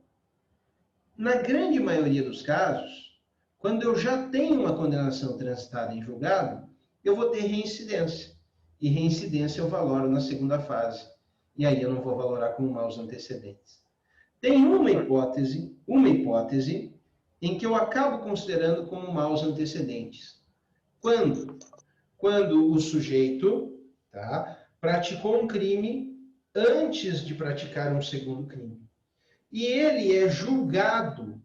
na grande maioria dos casos, quando eu já tenho uma condenação transitada em julgado, eu vou ter reincidência. E reincidência eu valoro na segunda fase. E aí eu não vou valorar como maus antecedentes. Tem uma hipótese em que eu acabo considerando como maus antecedentes. Quando o sujeito praticou um crime antes de praticar um segundo crime. E ele é julgado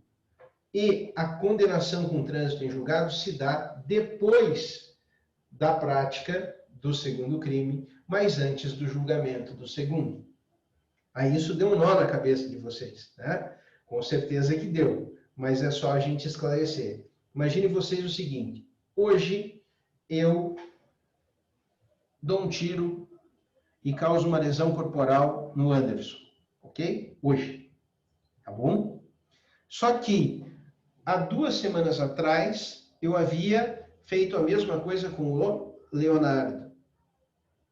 e a condenação com trânsito em julgado se dá depois da prática do segundo crime, mas antes do julgamento do segundo. Aí isso deu um nó na cabeça de vocês, né? Com certeza que deu, mas é só a gente esclarecer. Imagine vocês o seguinte: hoje eu dou um tiro e causo uma lesão corporal no Anderson, ok? Hoje, tá bom? Só que há 2 semanas atrás eu havia feito a mesma coisa com o Leonardo,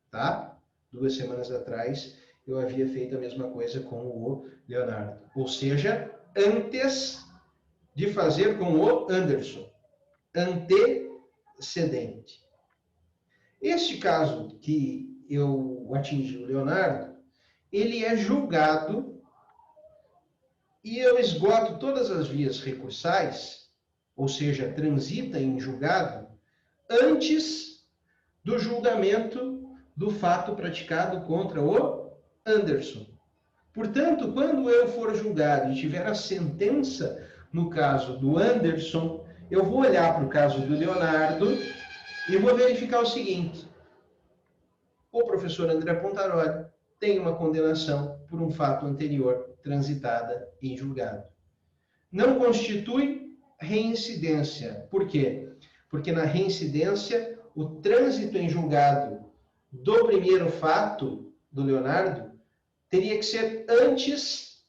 tá? 2 semanas atrás eu havia feito a mesma coisa com o Leonardo. Ou seja, antes de fazer com o Anderson. Antecedente. Este caso que eu atingi o Leonardo, ele é julgado e eu esgoto todas as vias recursais, ou seja, transita em julgado, antes do julgamento do fato praticado contra o Anderson. Portanto, quando eu for julgado e tiver a sentença no caso do Anderson, eu vou olhar para o caso do Leonardo e vou verificar o seguinte: o professor André Pontaroli tem uma condenação por um fato anterior transitada em julgado. Não constitui reincidência. Por quê? Porque na reincidência, o trânsito em julgado do primeiro fato do Leonardo teria que ser antes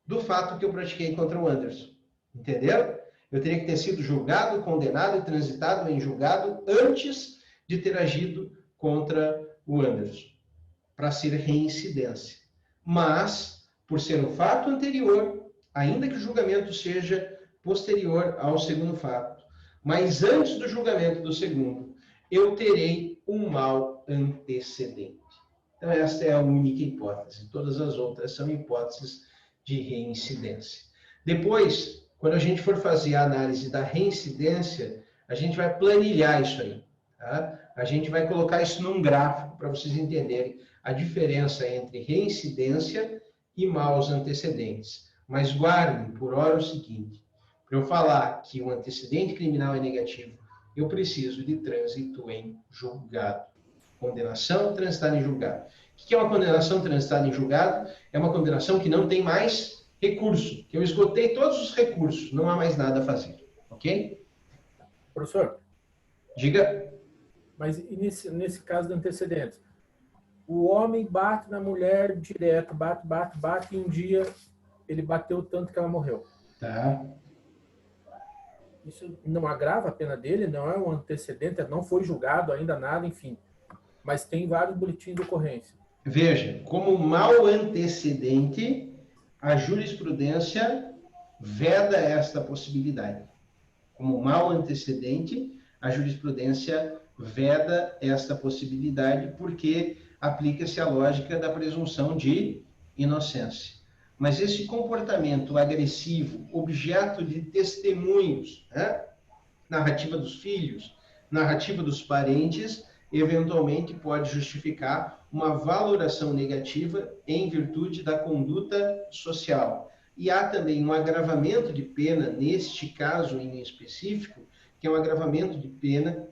do fato que eu pratiquei contra o Anderson. Entendeu? Eu teria que ter sido julgado, condenado e transitado em julgado antes de ter agido contra o Anderson, para ser reincidência. Mas, por ser um fato anterior, ainda que o julgamento seja posterior ao segundo fato, mas antes do julgamento do segundo, eu terei um mal antecedente. Então, esta é a única hipótese. Todas as outras são hipóteses de reincidência. Depois, quando a gente for fazer a análise da reincidência, a gente vai planilhar isso aí. Tá? A gente vai colocar isso num gráfico para vocês entenderem a diferença entre reincidência e maus antecedentes. Mas guardem por hora o seguinte: para eu falar que o antecedente criminal é negativo, eu preciso de trânsito em julgado. Condenação transitada em julgado. O que é uma condenação transitada em julgado? É uma condenação que não tem mais recurso, que eu esgotei todos os recursos, não há mais nada a fazer. Ok? Professor, Diga. mas e nesse caso de antecedentes? O homem bate na mulher direto, bate, e um dia ele bateu tanto que ela morreu. Tá. Isso não agrava a pena dele, não é um antecedente, não foi julgado ainda nada, enfim. Mas tem vários boletins de ocorrência. Veja, como mau antecedente, a jurisprudência veda esta possibilidade. Como mau antecedente, a jurisprudência veda esta possibilidade porque aplica-se a lógica da presunção de inocência. Mas esse comportamento agressivo, objeto de testemunhos, né? Narrativa dos filhos, narrativa dos parentes, eventualmente pode justificar uma valoração negativa em virtude da conduta social. E há também um agravamento de pena, neste caso em específico, que é um agravamento de pena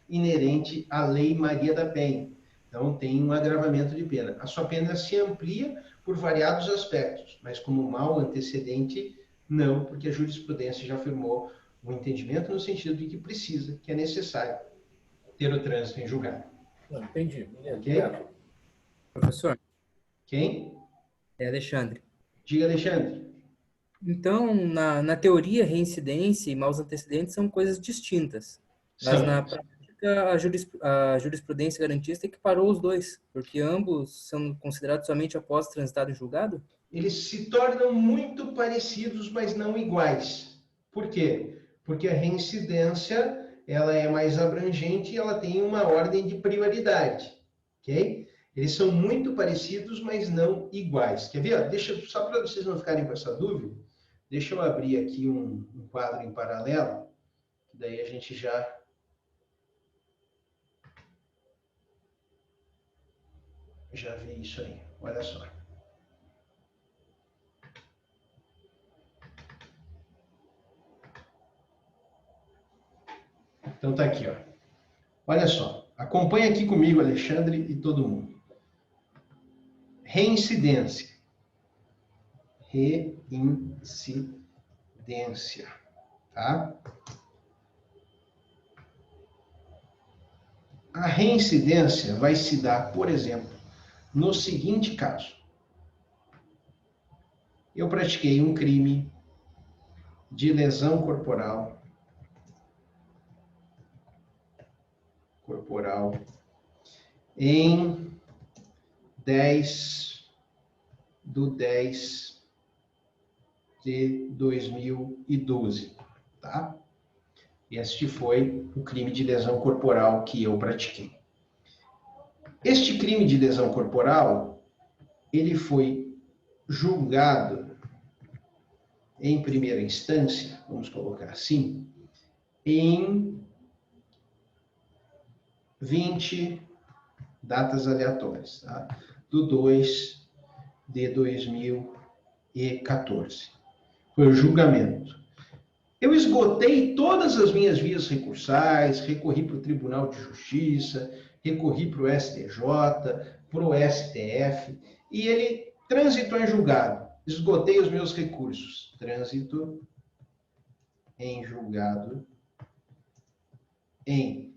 inerente à Lei Maria da Penha. Então, tem um agravamento de pena. A sua pena se amplia por variados aspectos, mas como mau antecedente, não, porque a jurisprudência já afirmou o entendimento no sentido de que precisa, que é necessário ter o trânsito em julgado. Não, entendi. Ok? Professor, Quem? é Alexandre. Diga, Alexandre. Então, na teoria, reincidência e maus antecedentes são coisas distintas. Mas São. na prática, a jurisprudência garantista equiparou os dois, porque ambos são considerados somente após transitado em julgado? Eles se tornam muito parecidos, mas não iguais. Por quê? Porque a reincidência ela é mais abrangente e ela tem uma ordem de prioridade. Ok? Eles são muito parecidos, mas não iguais. Quer ver? Deixa, só para vocês não ficarem com essa dúvida, deixa eu abrir aqui um quadro em paralelo, que daí a gente já vê isso aí. Olha só. Então tá aqui, ó. Olha só. Acompanha aqui comigo, Alexandre e todo mundo. Reincidência. Reincidência. Tá? A reincidência vai se dar, por exemplo, no seguinte caso. Eu pratiquei um crime de lesão corporal em 10/10 de 2012, tá? Este foi o crime de lesão corporal que eu pratiquei. Este crime de lesão corporal, ele foi julgado em primeira instância, vamos colocar assim, em 20 datas aleatórias, tá? Do 2 de 2014. Foi o julgamento. Eu esgotei todas as minhas vias recursais, recorri para o Tribunal de Justiça, recorri para o STJ, para o STF, e ele transitou em julgado. Esgotei os meus recursos. Trânsito em julgado em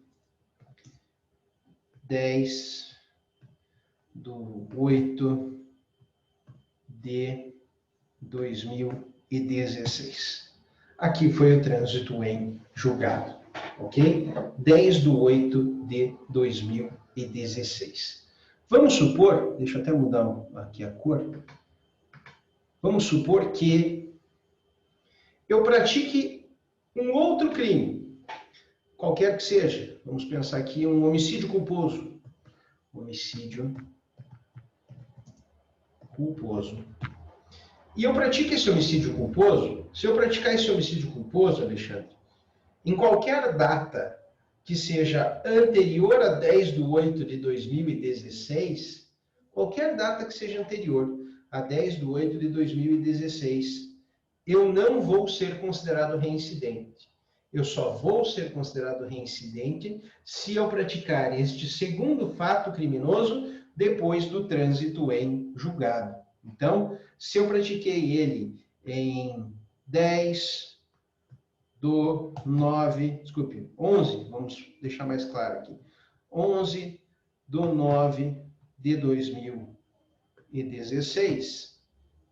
10/8 de 2016. Aqui foi o trânsito em julgado, ok? 10/8 de 2016. Vamos supor, deixa eu até mudar aqui a cor. Vamos supor que eu pratique um outro crime, qualquer que seja. Vamos pensar aqui um homicídio culposo. Homicídio culposo. E eu pratico esse homicídio culposo. Se eu praticar esse homicídio culposo, Alexandre, em qualquer data que seja anterior a 10/8 de 2016, qualquer data que seja anterior a 10/8 de 2016, eu não vou ser considerado reincidente. Eu só vou ser considerado reincidente se eu praticar este segundo fato criminoso depois do trânsito em julgado. Então, se eu pratiquei ele em 11, vamos deixar mais claro aqui, 11/9 de 2016,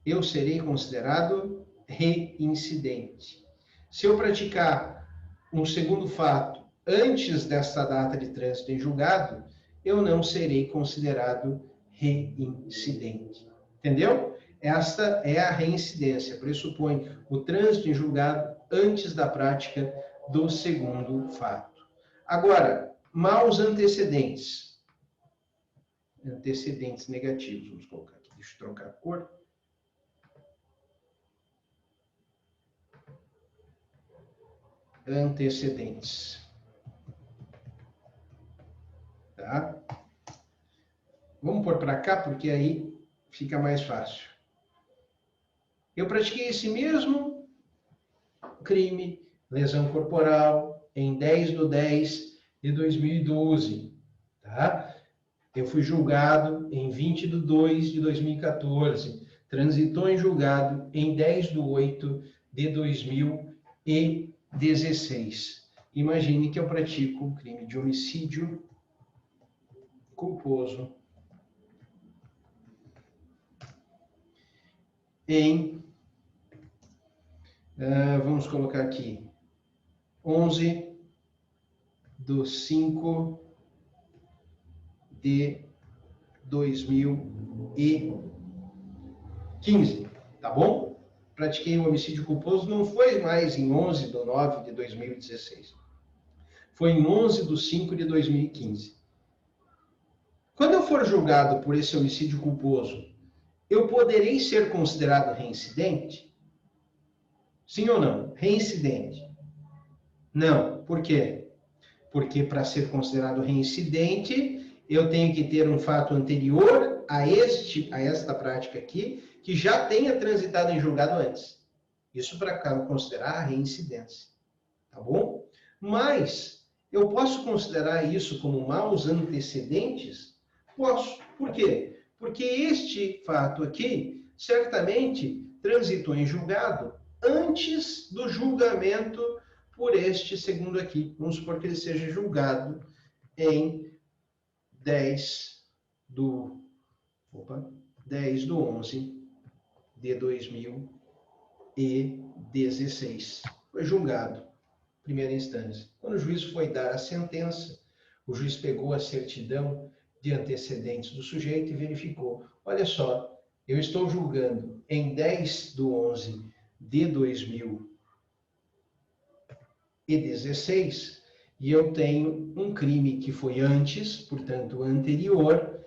eu serei considerado reincidente. Se eu praticar um segundo fato antes desta data de trânsito em julgado, eu não serei considerado reincidente. Entendeu? Esta é a reincidência, pressupõe o trânsito em julgado antes da prática do segundo fato. Agora, maus antecedentes. Antecedentes negativos, vamos colocar aqui. Deixa eu trocar a cor. Antecedentes. Tá? Vamos pôr para cá, porque aí fica mais fácil. Eu pratiquei esse mesmo crime, lesão corporal, em 10/10 de 2012. Tá? Eu fui julgado em 20/2 de 2014. Transitou em julgado em 10/8 de 2016. Imagine que eu pratico um crime de homicídio culposo em, vamos colocar aqui, 11/5 de 2015, tá bom? Pratiquei um homicídio culposo, não foi mais em 11/9 de 2016. Foi em 11/5 de 2015. Quando eu for julgado por esse homicídio culposo, eu poderei ser considerado reincidente? Sim ou não? Reincidente. Não. Por quê? Porque para ser considerado reincidente, eu tenho que ter um fato anterior a esta prática aqui, que já tenha transitado em julgado antes. Isso para considerar a reincidência. Tá bom? Mas eu posso considerar isso como maus antecedentes? Posso. Por quê? Porque este fato aqui, certamente, transitou em julgado antes do julgamento por este segundo aqui. Vamos supor que ele seja julgado em 10/11 de 2016. Foi julgado, primeira instância. Quando o juiz foi dar a sentença, o juiz pegou a certidão de antecedentes do sujeito e verificou, olha só, eu estou julgando em 10/11 de 2016 e eu tenho um crime que foi antes, portanto anterior,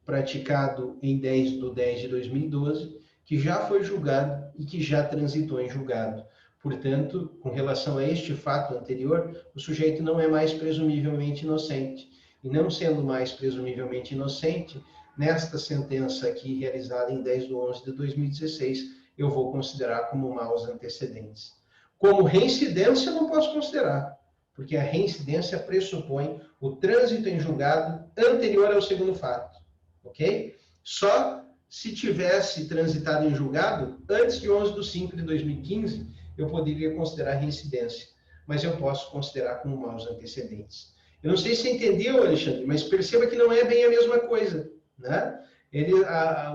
praticado em 10/10 de 2012, que já foi julgado e que já transitou em julgado. Portanto, com relação a este fato anterior, o sujeito não é mais presumivelmente inocente. E não sendo mais presumivelmente inocente, nesta sentença aqui realizada em 10/11 de 2016, eu vou considerar como maus antecedentes. Como reincidência, não posso considerar, porque a reincidência pressupõe o trânsito em julgado anterior ao segundo fato, ok? Só se tivesse transitado em julgado antes de 11/5/2015, eu poderia considerar reincidência, mas eu posso considerar como maus antecedentes. Eu não sei se você entendeu, Alexandre, mas perceba que não é bem a mesma coisa, né?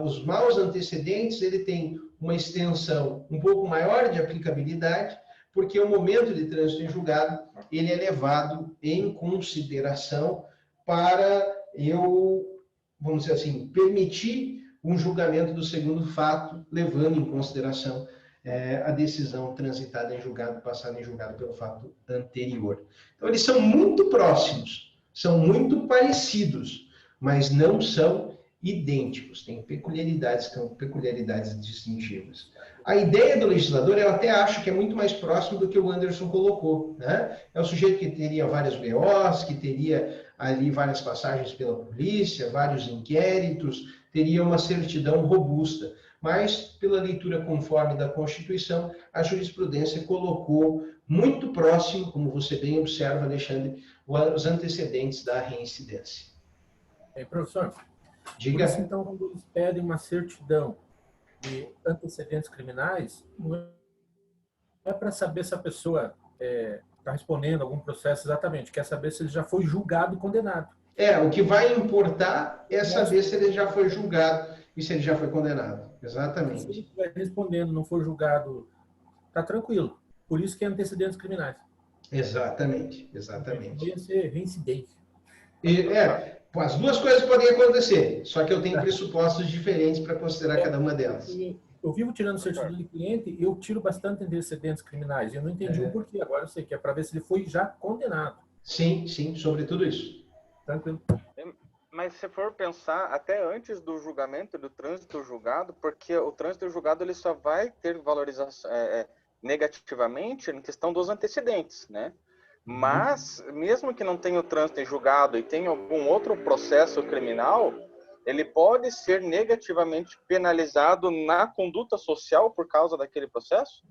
Os maus antecedentes, ele tem uma extensão um pouco maior de aplicabilidade, porque o momento de trânsito em julgado, ele é levado em consideração para eu, vamos dizer assim, permitir um julgamento do segundo fato, levando em consideração a decisão transitada em julgado, passada em julgado pelo fato anterior. Então, eles são muito próximos, são muito parecidos, mas não são idênticos, têm peculiaridades, são peculiaridades distintivas. A ideia do legislador, eu até acho que é muito mais próximo do que o Anderson colocou, né? É o sujeito que teria várias BOs, que teria ali várias passagens pela polícia, vários inquéritos, teria uma certidão robusta. Mas, pela leitura conforme da Constituição, a jurisprudência colocou muito próximo, como você bem observa, Alexandre, os antecedentes da reincidência. Professor, diga. Por isso, então, quando eles pedem uma certidão de antecedentes criminais, não é para saber se a pessoa está respondendo a algum processo exatamente, quer saber se ele já foi julgado e condenado. O que vai importar é saber se ele já foi julgado e se ele já foi condenado. Exatamente. Se ele estiver respondendo, não for julgado, está tranquilo. Por isso que é antecedentes criminais. Exatamente, exatamente. Poderia ser reincidência. As duas coisas podem acontecer, só que eu tenho pressupostos diferentes para considerar cada uma delas. Eu vivo tirando certidão de cliente e eu tiro bastante antecedentes criminais. Eu não entendi o porquê, agora eu sei que é para ver se ele foi já condenado. Sim, sobre tudo isso. Tranquilo. Mas se for pensar até antes do julgamento, do trânsito julgado, porque o trânsito julgado ele só vai ter valorização negativamente em questão dos antecedentes, né? Mas, mesmo que não tenha o trânsito em julgado e tenha algum outro processo criminal, ele pode ser negativamente penalizado na conduta social por causa daquele processo?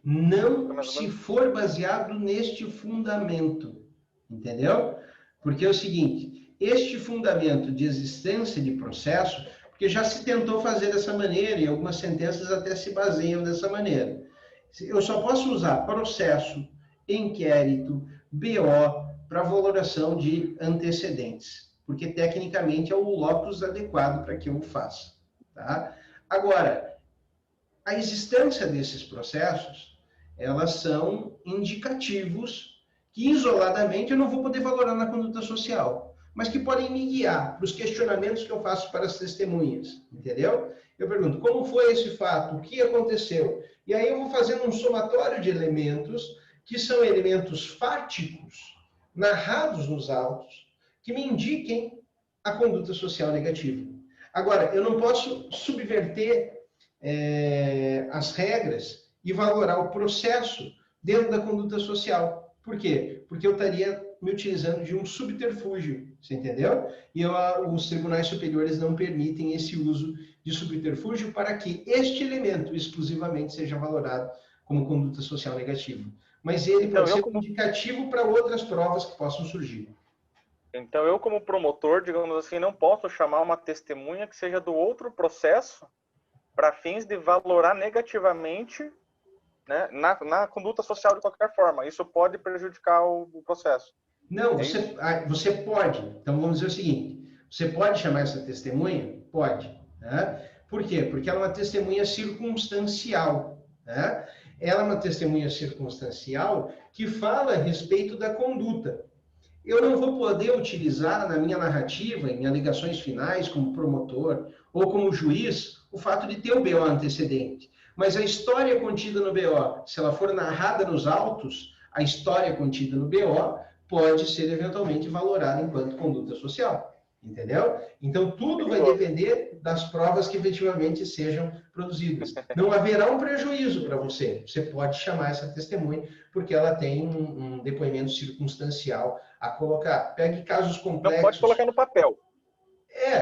Não, se for baseado neste fundamento, entendeu? Porque é o seguinte, este fundamento de existência de processo, porque já se tentou fazer dessa maneira e algumas sentenças até se baseiam dessa maneira. Eu só posso usar processo, inquérito, BO para valoração de antecedentes, porque tecnicamente é o locus adequado para que eu o faça. Tá? Agora, a existência desses processos, elas são indicativos que isoladamente eu não vou poder valorar na conduta social, mas que podem me guiar para os questionamentos que eu faço para as testemunhas, entendeu? Eu pergunto, como foi esse fato? O que aconteceu? E aí eu vou fazendo um somatório de elementos que são elementos fáticos, narrados nos autos, que me indiquem a conduta social negativa. Agora, eu não posso subverter as regras e valorar o processo dentro da conduta social. Por quê? Porque eu estaria me utilizando de um subterfúgio, você entendeu? E os tribunais superiores não permitem esse uso de subterfúgio para que este elemento exclusivamente seja valorado como conduta social negativa. Mas ele pode ser indicativo para outras provas que possam surgir. Então, eu como promotor, digamos assim, não posso chamar uma testemunha que seja do outro processo para fins de valorar negativamente, né, na conduta social de qualquer forma. Isso pode prejudicar o processo. Não, você pode. Então, vamos dizer o seguinte. Você pode chamar essa testemunha? Pode. Né? Por quê? Porque ela é uma testemunha circunstancial. Né? Ela é uma testemunha circunstancial que fala a respeito da conduta. Eu não vou poder utilizar na minha narrativa, em alegações finais, como promotor ou como juiz, o fato de ter o BO antecedente. Mas a história contida no BO, se ela for narrada nos autos, a história contida no BO pode ser eventualmente valorada enquanto conduta social. Entendeu? Então, tudo vai depender das provas que efetivamente sejam produzidas. Não haverá um prejuízo para você. Você pode chamar essa testemunha, porque ela tem um depoimento circunstancial a colocar. Pegue casos complexos. Não pode colocar no papel.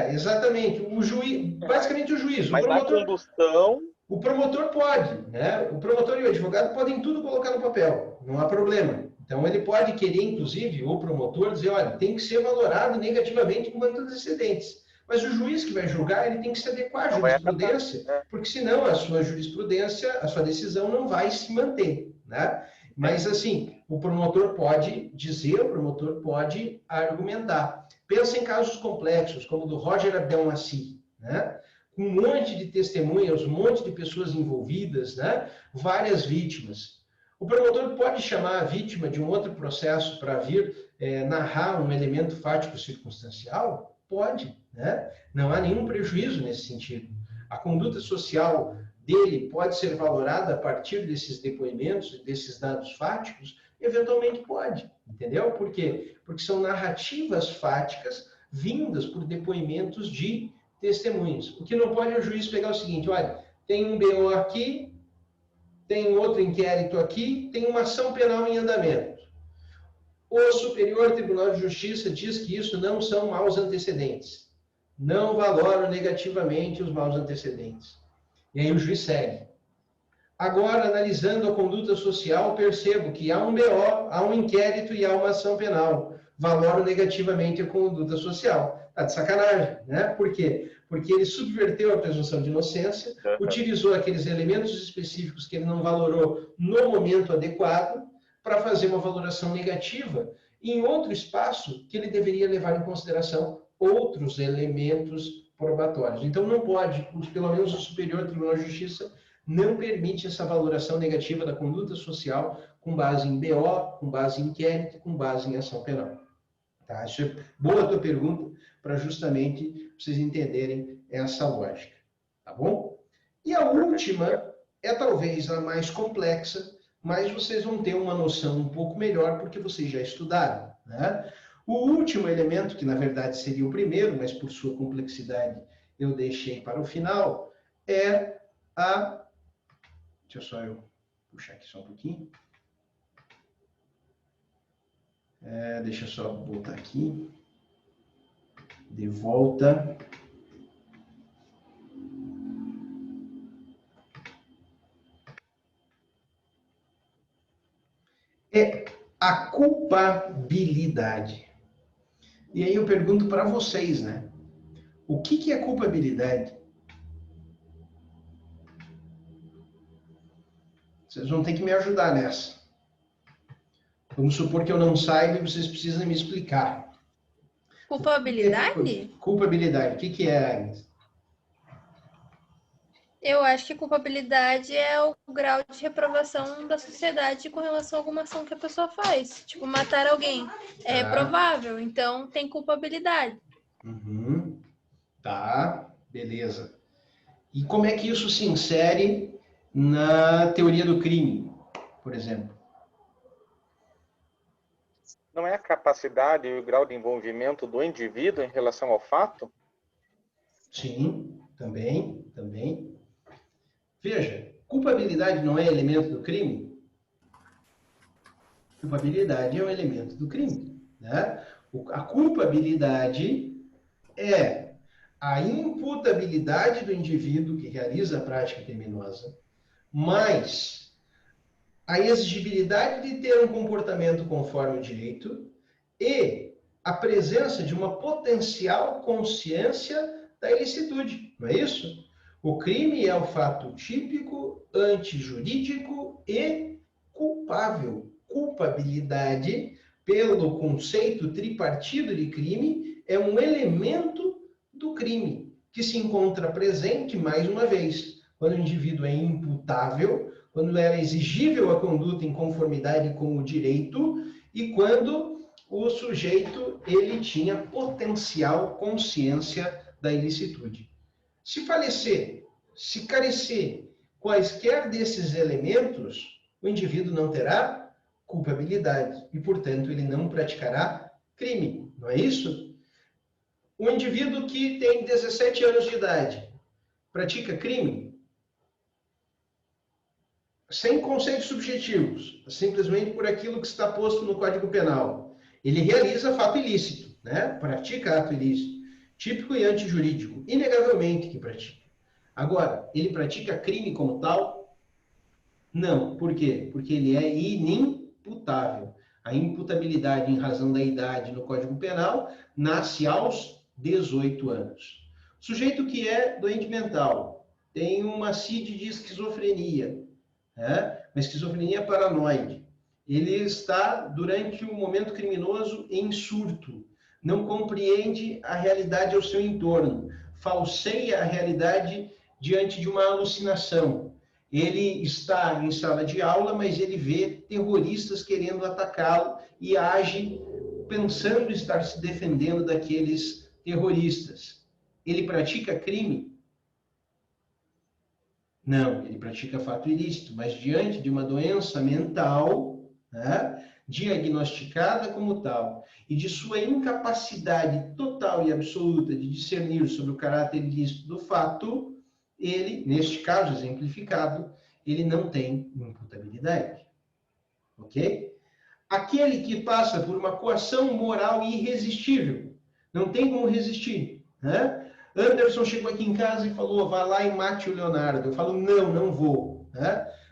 Exatamente. O juiz, basicamente o juiz. Mas na condução... O promotor pode, né? O promotor e o advogado podem tudo colocar no papel. Não há problema. Então, ele pode querer, inclusive, o promotor dizer, olha, tem que ser valorado negativamente quanto antecedentes. Mas o juiz que vai julgar, ele tem que se adequar à jurisprudência, porque senão a sua jurisprudência, a sua decisão não vai se manter, né? Mas, assim, o promotor pode dizer, o promotor pode argumentar. Pensa em casos complexos, como o do Roger Abdelmaci, né? Com um monte de testemunhas, um monte de pessoas envolvidas, né? Várias vítimas. O promotor pode chamar a vítima de um outro processo para vir narrar um elemento fático circunstancial? Pode, né? Não há nenhum prejuízo nesse sentido. A conduta social dele pode ser valorada a partir desses depoimentos, desses dados fáticos? Eventualmente pode, entendeu? Por quê? Porque são narrativas fáticas vindas por depoimentos de testemunhas. O que não pode é o juiz pegar o seguinte, olha, tem um BO aqui, tem outro inquérito aqui, tem uma ação penal em andamento. O Superior Tribunal de Justiça diz que isso não são maus antecedentes. Não valoram negativamente os maus antecedentes. E aí o juiz segue. Agora, analisando a conduta social, percebo que há um BO, há um inquérito e há uma ação penal. Valoro negativamente a conduta social. Tá de sacanagem, né? Por quê? Porque ele subverteu a presunção de inocência, utilizou aqueles elementos específicos que ele não valorou no momento adequado para fazer uma valoração negativa em outro espaço que ele deveria levar em consideração outros elementos probatórios. Então, não pode, pelo menos o Superior Tribunal de Justiça, não permite essa valoração negativa da conduta social com base em BO, com base em inquérito, com base em ação penal. Tá? Isso é boa a tua pergunta, para justamente vocês entenderem essa lógica. Tá bom? E a última é talvez a mais complexa, mas vocês vão ter uma noção um pouco melhor, porque vocês já estudaram, né? O último elemento, que na verdade seria o primeiro, mas por sua complexidade eu deixei para o final, é a... Deixa eu puxar aqui só um pouquinho. Deixa eu só voltar aqui. De volta. É a culpabilidade. E aí eu pergunto para vocês, né? O que é culpabilidade? Vocês vão ter que me ajudar nessa. Vamos supor que eu não saiba e vocês precisam me explicar. Culpabilidade? Culpabilidade. O que é, Agnes? Eu acho que culpabilidade é o grau de reprovação da sociedade com relação a alguma ação que a pessoa faz. Tipo, matar alguém. É provável, então tem culpabilidade. Uhum. Tá, beleza. E como é que isso se insere na teoria do crime, por exemplo? Não é a capacidade e o grau de envolvimento do indivíduo em relação ao fato? Sim, também. Veja, culpabilidade não é elemento do crime? Culpabilidade é um elemento do crime, né? A culpabilidade é a imputabilidade do indivíduo que realiza a prática criminosa, mais a exigibilidade de ter um comportamento conforme o direito e a presença de uma potencial consciência da ilicitude, não é isso? O crime é o fato típico, antijurídico e culpável. Culpabilidade, pelo conceito tripartido de crime, é um elemento do crime, que se encontra presente, mais uma vez, quando o indivíduo é imputável, quando era exigível a conduta em conformidade com o direito e quando o sujeito ele tinha potencial consciência da ilicitude. Se falecer, se carecer, quaisquer desses elementos, o indivíduo não terá culpabilidade e, portanto, ele não praticará crime, não é isso? Um indivíduo que tem 17 anos de idade pratica crime? Sem conceitos subjetivos, simplesmente por aquilo que está posto no Código Penal. Ele realiza fato ilícito, né? Pratica ato ilícito, típico e antijurídico, inegavelmente que pratica. Agora, ele pratica crime como tal? Não. Por quê? Porque ele é inimputável. A imputabilidade em razão da idade no Código Penal nasce aos 18 anos. O sujeito que é doente mental, tem uma CID de esquizofrenia, uma esquizofrenia paranoide. Ele está, durante o momento criminoso, em surto. Não compreende a realidade ao seu entorno. Falseia a realidade diante de uma alucinação. Ele está em sala de aula, mas ele vê terroristas querendo atacá-lo e age pensando estar se defendendo daqueles terroristas. Ele pratica crime? Não, ele pratica fato ilícito, mas diante de uma doença mental, diagnosticada como tal, e de sua incapacidade total e absoluta de discernir sobre o caráter ilícito do fato, ele, neste caso exemplificado, ele não tem imputabilidade. Ok? Aquele que passa por uma coação moral irresistível, não tem como resistir, Anderson chegou aqui em casa e falou, vá lá e mate o Leonardo. Eu falo, não vou.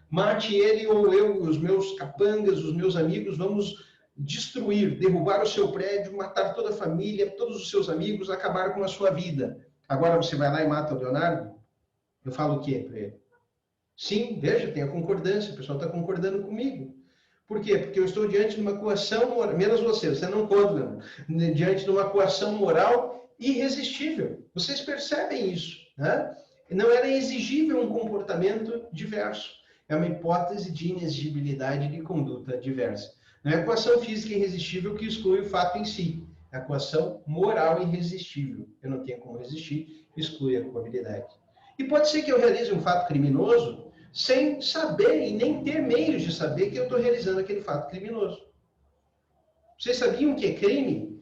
Mate ele ou eu, os meus capangas, os meus amigos, vamos destruir, derrubar o seu prédio, matar toda a família, todos os seus amigos, acabar com a sua vida. Agora você vai lá e mata o Leonardo? Eu falo o quê para ele? Sim, veja, tem a concordância, o pessoal está concordando comigo. Por quê? Porque eu estou diante de uma coação moral, menos você não conta, diante de uma coação moral irresistível. Vocês percebem isso, Não era exigível um comportamento diverso. É uma hipótese de inexigibilidade de conduta diversa. Não é a coação física irresistível que exclui o fato em si. É a coação moral irresistível. Eu não tenho como resistir, exclui a culpabilidade. E pode ser que eu realize um fato criminoso sem saber e nem ter meios de saber que eu estou realizando aquele fato criminoso. Vocês sabiam que é crime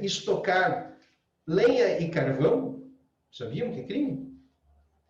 estocar lenha e carvão? Sabiam que é crime?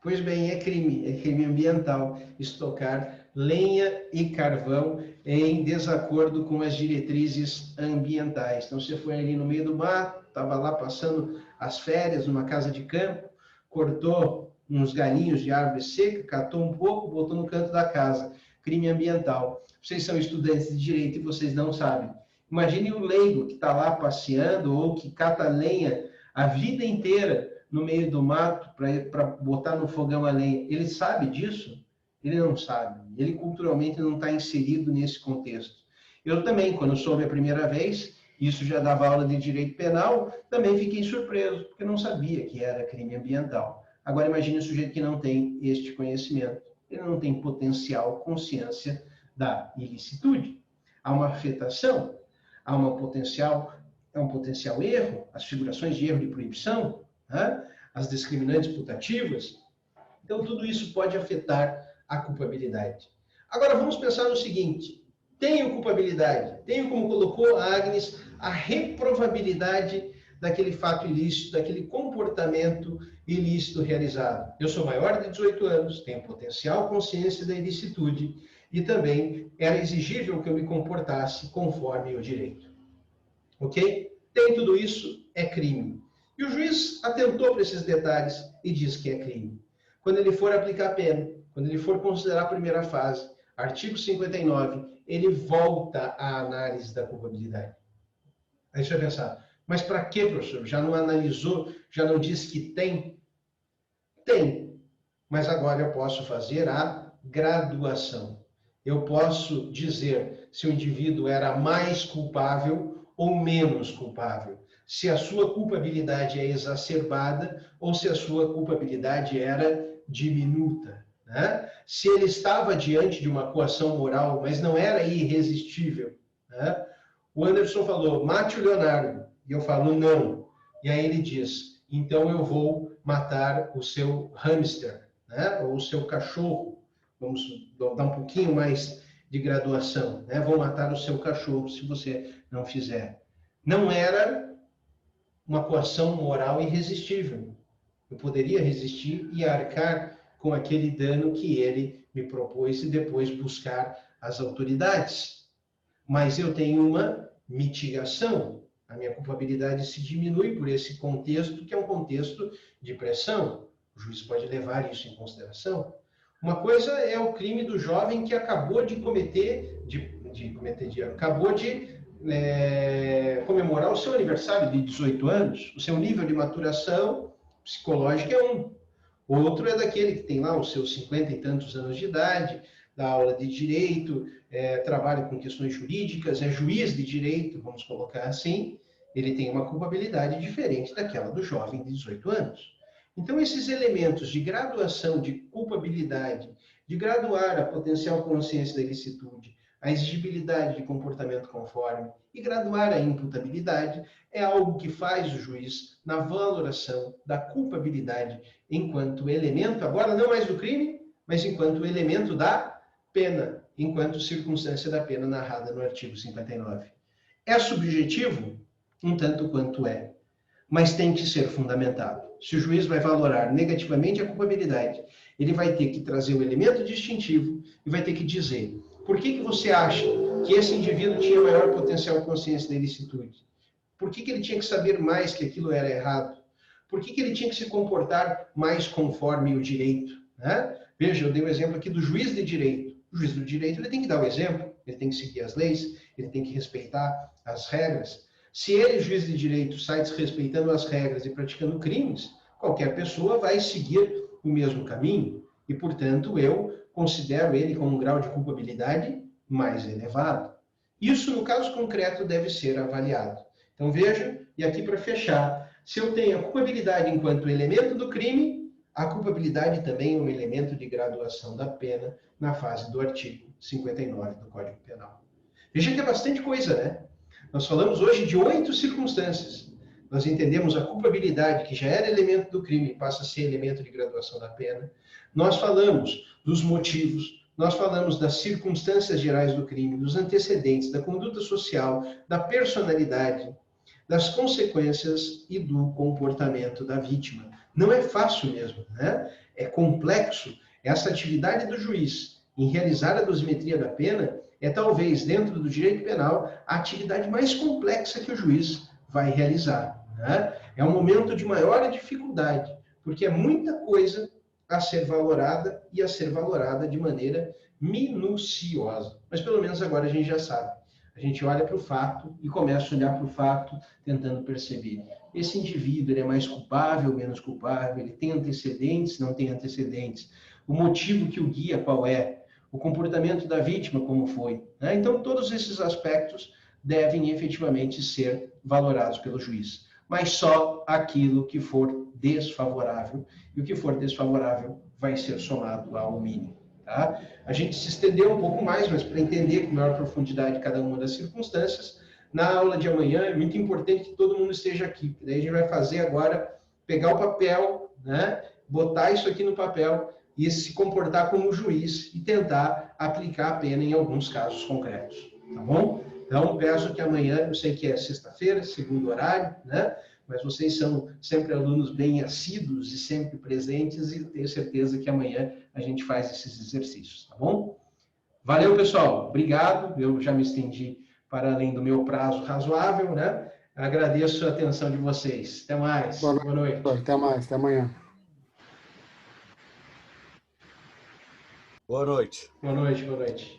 Pois bem, é crime ambiental estocar lenha e carvão em desacordo com as diretrizes ambientais. Então, você foi ali no meio do mato, estava lá passando as férias numa casa de campo, cortou uns galinhos de árvore seca, catou um pouco, botou no canto da casa. Crime ambiental. Vocês são estudantes de direito e vocês não sabem. Imagine o leigo que está lá passeando ou que cata lenha a vida inteira no meio do mato para botar no fogão a lenha. Ele sabe disso? Ele não sabe. Ele culturalmente não está inserido nesse contexto. Eu também, quando soube a primeira vez, isso já dava aula de direito penal, também fiquei surpreso, porque não sabia que era crime ambiental. Agora imagine o sujeito que não tem este conhecimento. Ele não tem potencial consciência da ilicitude. Há uma afetação, há um potencial erro, as figurações de erro de proibição, as discriminantes putativas. Então, tudo isso pode afetar a culpabilidade. Agora, vamos pensar no seguinte. Tenho culpabilidade, tenho, como colocou a Agnes, a reprovabilidade daquele fato ilícito, daquele comportamento ilícito realizado. Eu sou maior de 18 anos, tenho potencial consciência da ilicitude e também era exigível que eu me comportasse conforme o direito. Ok? Tem tudo isso, é crime. E o juiz atentou para esses detalhes e diz que é crime. Quando ele for aplicar a pena, quando ele for considerar a primeira fase, artigo 59, ele volta à análise da culpabilidade. Aí você vai pensar, mas para quê, professor? Já não analisou, já não disse que tem? Tem. Mas agora eu posso fazer a graduação. Eu posso dizer se o indivíduo era mais culpável ou menos culpável. Se a sua culpabilidade é exacerbada ou se a sua culpabilidade era diminuta. Se ele estava diante de uma coação moral, mas não era irresistível. O Anderson falou, mate o Leonardo. E eu falo, não. E aí ele diz, então eu vou matar o seu hamster. né? Ou o seu cachorro, vamos dar um pouquinho mais de graduação, né? Vão matar o seu cachorro se você não fizer. Não era uma coação moral irresistível. Eu poderia resistir e arcar com aquele dano que ele me propôs e depois buscar as autoridades. Mas eu tenho uma mitigação. A minha culpabilidade se diminui por esse contexto, que é um contexto de pressão. O juiz pode levar isso em consideração. Uma coisa é o crime do jovem que acabou de comemorar o seu aniversário de 18 anos. O seu nível de maturação psicológica é um. Outro é daquele que tem lá os seus 50 e tantos anos de idade, dá aula de direito, trabalha com questões jurídicas, é juiz de direito, vamos colocar assim. Ele tem uma culpabilidade diferente daquela do jovem de 18 anos. Então, esses elementos de graduação de culpabilidade, de graduar a potencial consciência da ilicitude, a exigibilidade de comportamento conforme e graduar a imputabilidade é algo que faz o juiz na valoração da culpabilidade enquanto elemento, agora não mais do crime, mas enquanto elemento da pena, enquanto circunstância da pena narrada no artigo 59. É subjetivo? Um tanto quanto é, mas tem que ser fundamentado. Se o juiz vai valorar negativamente a culpabilidade, ele vai ter que trazer o elemento distintivo e vai ter que dizer por que você acha que esse indivíduo tinha maior potencial consciência da ilicitude? Por que ele tinha que saber mais que aquilo era errado? Por que ele tinha que se comportar mais conforme o direito? Né? Veja, eu dei o exemplo aqui do juiz de direito. O juiz do direito ele tem que dar o exemplo, ele tem que seguir as leis, ele tem que respeitar as regras. Se ele, juiz de direito, sai desrespeitando as regras e praticando crimes, qualquer pessoa vai seguir o mesmo caminho. E, portanto, eu considero ele com um grau de culpabilidade mais elevado. Isso, no caso concreto, deve ser avaliado. Então, veja, e aqui para fechar, se eu tenho a culpabilidade enquanto elemento do crime, a culpabilidade também é um elemento de graduação da pena na fase do artigo 59 do Código Penal. Veja que é bastante coisa, né? Nós falamos hoje de 8 circunstâncias. Nós entendemos a culpabilidade, que já era elemento do crime, passa a ser elemento de graduação da pena. Nós falamos dos motivos, nós falamos das circunstâncias gerais do crime, dos antecedentes, da conduta social, da personalidade, das consequências e do comportamento da vítima. Não é fácil mesmo, né? É complexo. Essa atividade do juiz em realizar a dosimetria da pena é talvez, dentro do direito penal, a atividade mais complexa que o juiz vai realizar. Né? É um momento de maior dificuldade, porque é muita coisa a ser valorada e a ser valorada de maneira minuciosa. Mas pelo menos agora a gente já sabe. A gente olha para o fato e começa a olhar para o fato, tentando perceber. Esse indivíduo ele é mais culpável, menos culpável, ele tem antecedentes, não tem antecedentes. O motivo que o guia qual é? O comportamento da vítima, como foi. Né? Então, todos esses aspectos devem efetivamente ser valorados pelo juiz. Mas só aquilo que for desfavorável. E o que for desfavorável vai ser somado ao mínimo. Tá? A gente se estendeu um pouco mais, mas para entender com maior profundidade cada uma das circunstâncias, na aula de amanhã é muito importante que todo mundo esteja aqui. Daí a gente vai fazer agora, pegar o papel, né? Botar isso aqui no papel e se comportar como juiz e tentar aplicar a pena em alguns casos concretos, tá bom? Então, peço que amanhã, eu sei que é sexta-feira, segundo horário, né? Mas vocês são sempre alunos bem assíduos e sempre presentes e tenho certeza que amanhã a gente faz esses exercícios, tá bom? Valeu, pessoal. Obrigado. Eu já me estendi para além do meu prazo razoável, né? Agradeço a atenção de vocês. Até mais. Boa noite. Até mais. Até amanhã. Boa noite. Boa noite, boa noite.